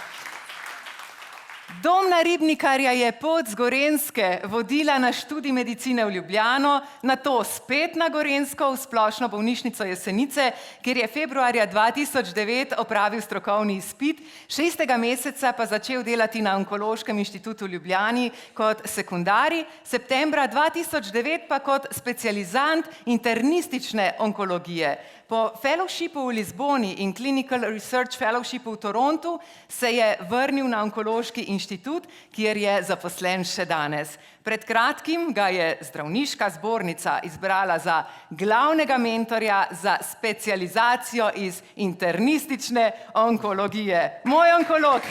Domna Ribnikarja je pot z Gorenjske vodila na študij medicine v Ljubljano, nato spet na Gorenjsko v Splošno bolnišnico Jesenice, kjer je februarja 2009 opravil strokovni izpit, 6. meseca pa začel delati na Onkološkem inštitutu v Ljubljani kot sekundari, septembra 2009 pa kot specializant internistične onkologije. Po fellowshipu v Lizboni in Clinical Research Fellowshipu v Torontu se je vrnil na Onkološki inštitut, kjer je zaposlen še danes. Pred kratkim ga je zdravniška zbornica izbrala za glavnega mentorja za specializacijo iz internistične onkologije. Moj onkolog!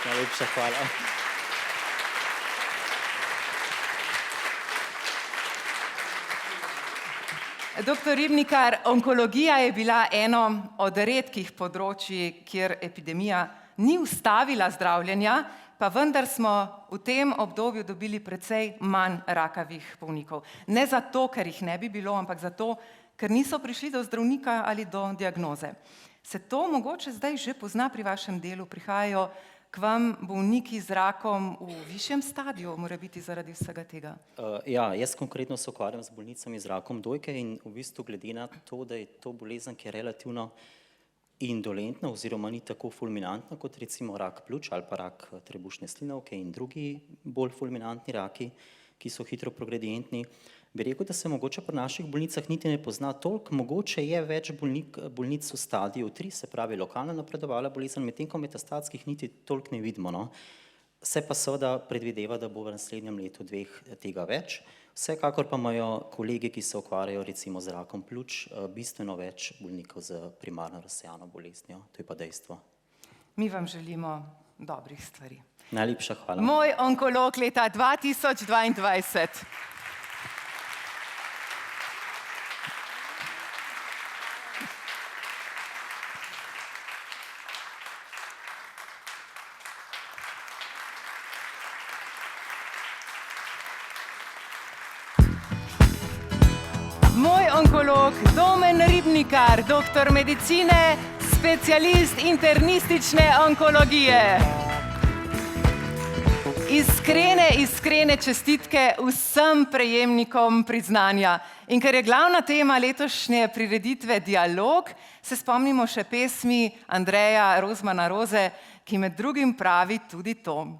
Najlepša hvala. Doktor Ribnikar, onkologija je bila eno od redkih področji, kjer epidemija ni ustavila zdravljenja, pa vendar smo v tem obdobju dobili precej manj rakavih bolnikov. Ne zato, ker jih ne bi bilo, ampak zato, ker niso prišli do zdravnika ali do diagnoze. Se to mogoče zdaj že pozna pri vašem delu? Prihajajo k vam bolniki z rakom v višjem stadiju, mora biti zaradi vsega tega? Ja, jaz konkretno se ukvarjam z bolnicami z rakom dojke in v bistvu glede na to, da je to bolezen, ki je relativno indolentna oziroma ni tako fulminantna kot recimo rak pljuč ali pa rak trebušne slinavke in drugi bolj fulminantni raki, ki so hitro progredientni, bi rekel, da se mogoče pri naših bolnicah niti ne pozna toliko, mogoče je več bolnic v stadiju 3, se pravi lokalno napredovala bolezen, medtem ko metastatskih niti toliko ne vidimo. No. Se pa seveda predvideva, da bo v naslednjem letu 2 tega več. Vsekakor pa imajo kolegi, ki se ukvarjajo recimo z rakom pljuč, bistveno več bolnikov z primarno razsejano boleznijo. To je pa dejstvo. Mi vam želimo dobrih stvari. Najlepša hvala. Moj onkolog leta 2022. Moj onkolog Domen Ribnikar, doktor medicine, specialist internistične onkologije. Iskrene čestitke vsem prejemnikom priznanja. In ker je glavna tema letošnje prireditve dialog, se spomnimo še pesmi Andreja Rozmana Roze, ki med drugim pravi tudi to.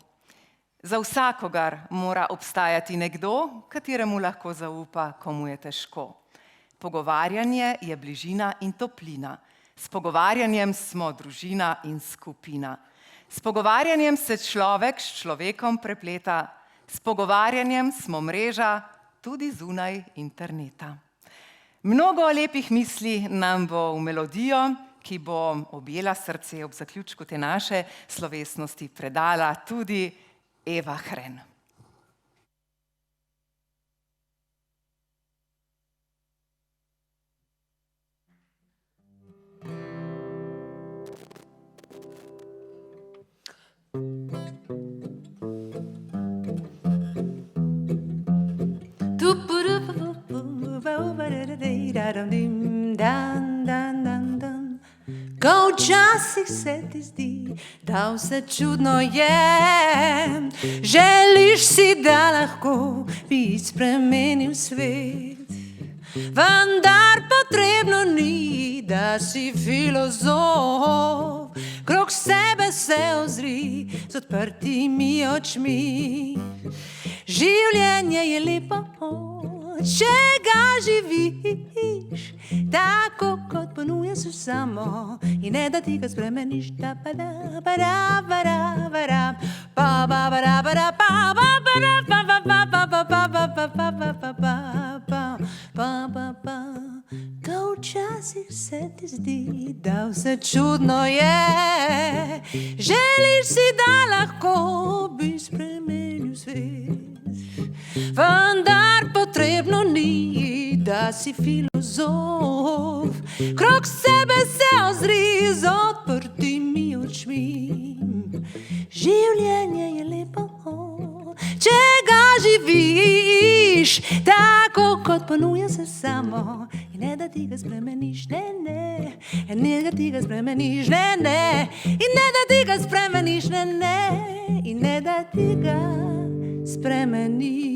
Za vsakogar mora obstajati nekdo, kateremu lahko zaupa, komu je težko. Pogovarjanje je bližina in toplina. S pogovarjanjem smo družina in skupina. S pogovarjanjem se človek s človekom prepleta. S pogovarjanjem smo mreža tudi zunaj interneta. Mnogo lepih misli nam bo v melodijo, ki bo objela srce ob zaključku te naše slovesnosti predala tudi Eva Hren. Ko včasih se ti zdi, da vse čudno je, želiš si, da lahko bi spremenil svet. Vendar potrebno ni, da si filozof, krog sebe se ozri z odprtimi očmi. Življenje je lepo, če ga živiš, tako kot ponuja se samo in ne da ti ga spremeniš. Da pa da pa da pa da pa da pa pa pa da pa da pa pa pa da pa pa pa pa pa pa pa pa pa pa pa pa pa. Ko včasih se ti zdi, da vse čudno je, želiš si, da lahko bi spremenil svet. Vendar potrebno ni, da si filozof, krog sebe se ozri z odprtimi očmi. Življenje je lepo, če ga živiš, tako kot ponuja se samo in ne da ti ga spremeniš, ne, ne da ti ga spremeniš, ne, in ne da ti ga spremeniš, ne, in ne da ti ga spremeniš.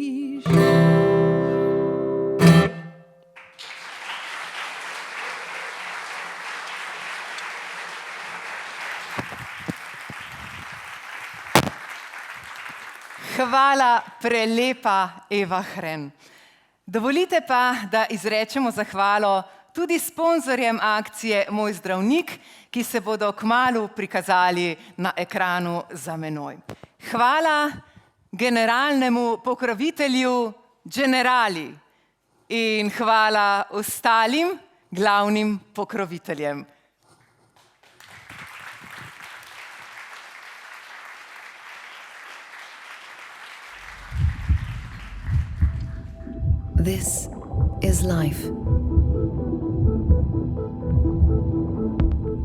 Hvala, prelepa Eva Hren. Dovolite pa, da izrečemo zahvalo tudi sponzorjem akcije Moj zdravnik, ki se bodo kmalu prikazali na ekranu za menoj. Hvala generalnemu pokrovitelju Generali in hvala ostalim glavnim pokroviteljem. This is life.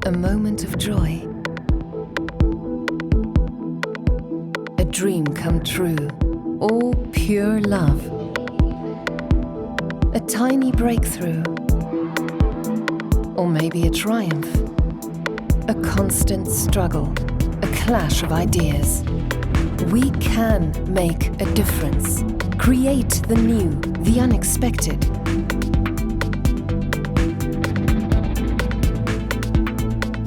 A moment of joy. A dream come true. All pure love. A tiny breakthrough. Or maybe a triumph. A constant struggle. A clash of ideas. We can make a difference. Create the new, the unexpected.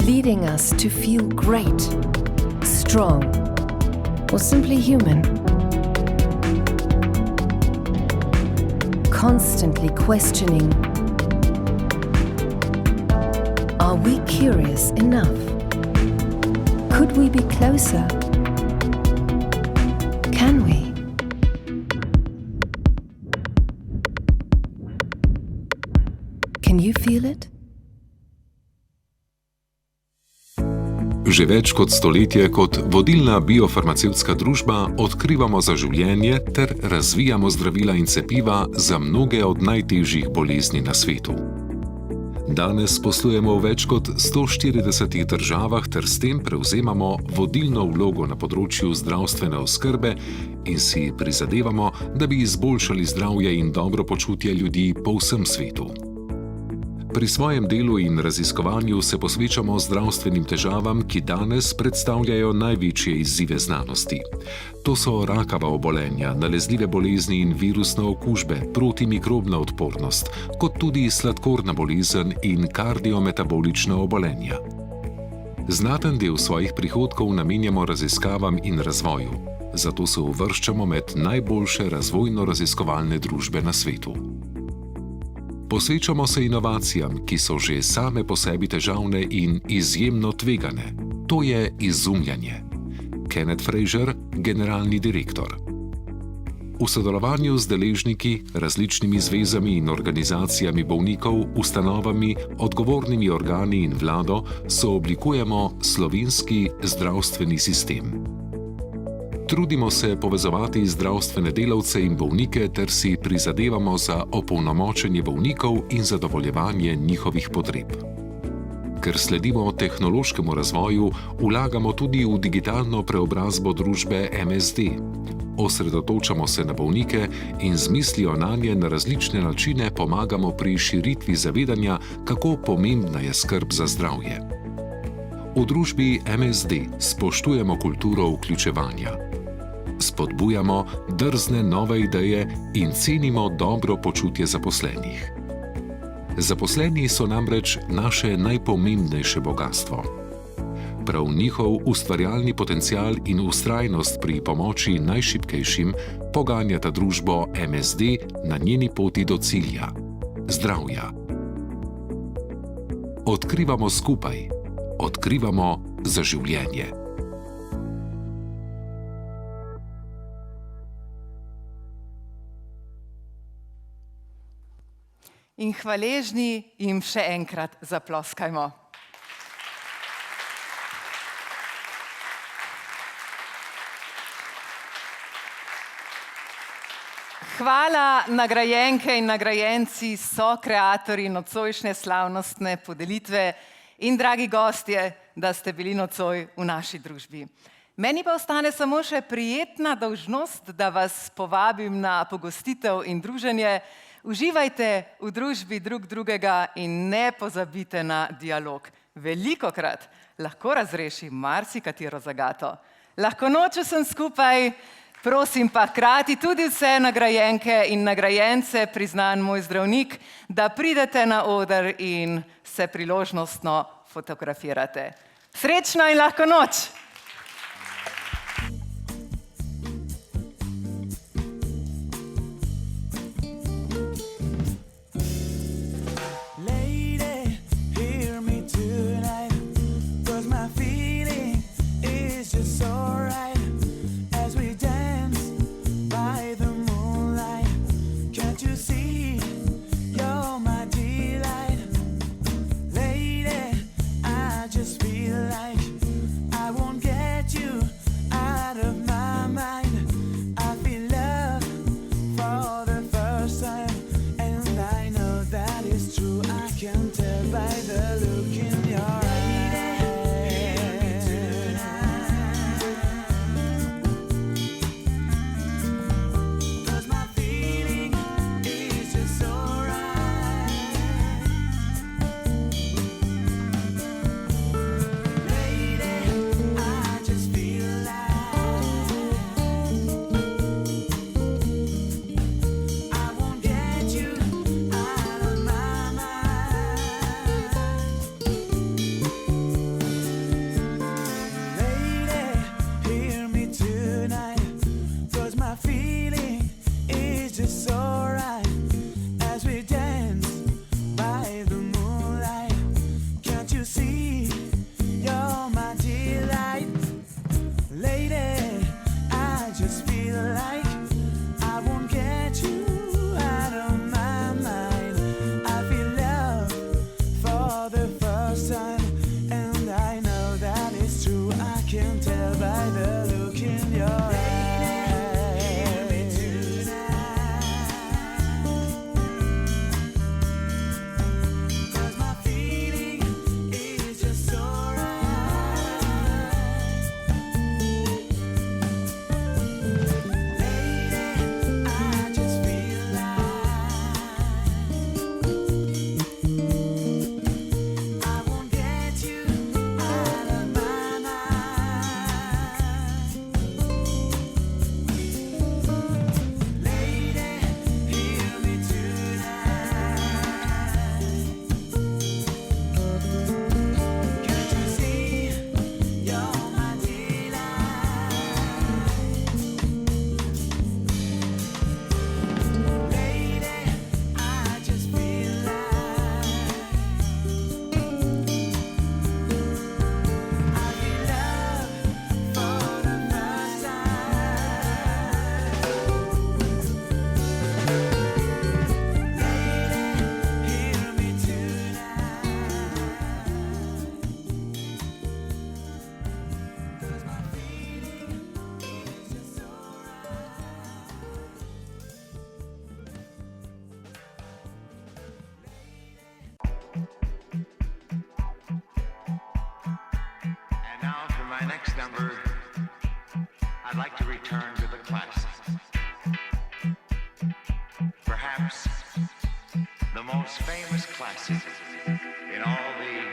Leading us to feel great, strong, or simply human. Constantly questioning, are we curious enough? Could we be closer? Can we? Can you feel it? Že več kot stoletje kot vodilna biofarmacevtska družba odkrivamo za življenje ter razvijamo zdravila in cepiva za mnoge od najtežjih bolezni na svetu. Danes poslujemo v več kot 140 državah ter s tem prevzemamo vodilno vlogo na področju zdravstvene oskrbe in si prizadevamo, da bi izboljšali zdravje in dobro počutje ljudi po vsem svetu. Pri svojem delu in raziskovanju se posvečamo zdravstvenim težavam, ki danes predstavljajo največje izzive znanosti. To so rakava obolenja, nalezljive bolezni in virusne okužbe, protimikrobna odpornost, kot tudi sladkorna bolezen in kardiometabolična obolenja. Znaten del svojih prihodkov namenjamo raziskavam in razvoju, zato se uvrščamo med najboljše razvojno-raziskovalne družbe na svetu. Posvečamo se inovacijam, ki so že same po sebi težavne in izjemno tvegane. To je izumljanje. Kenneth Fraser, generalni direktor. V sodelovanju z deležniki, različnimi zvezami in organizacijami bolnikov, ustanovami, odgovornimi organi in vlado sooblikujemo slovenski zdravstveni sistem. Trudimo se povezovati zdravstvene delavce in bolnike ter si prizadevamo za opolnomočenje bolnikov in zadovoljevanje njihovih potreb. Ker sledimo tehnološkemu razvoju, vlagamo tudi v digitalno preobrazbo družbe MSD. Osredotočamo se na bolnike in z mislijo nanje na različne načine pomagamo pri širitvi zavedanja, kako pomembna je skrb za zdravje. V družbi MSD spoštujemo kulturo vključevanja. Spodbujamo drzne nove ideje in cenimo dobro počutje zaposlenih. Zaposleni so namreč naše najpomembnejše bogastvo. Prav njihov ustvarjalni potencial in vztrajnost pri pomoči najšibkejšim poganjata družbo MSD na njeni poti do cilja – zdravja. Odkrivamo skupaj, odkrivamo za življenje. In hvaležni jim še enkrat zaploskajmo. Hvala nagrajenke in nagrajenci, sokreatorji nocojšnje slavnostne podelitve in dragi gostje, da ste bili nocoj v naši družbi. Meni pa ostane samo še prijetna dolžnost, da vas povabim na pogostitev in druženje. Uživajte v družbi drug drugega in ne pozabite na dialog. Velikokrat lahko razreši marsikatero zagato. Lahko noč vsem skupaj, prosim pa hkrati tudi vse nagrajenke in nagrajence, priznan moj zdravnik, da pridete na oder in se priložnostno fotografirate. Srečno in lahko noč! my next number, I'd like to return to the classics. Perhaps the most famous classic in all the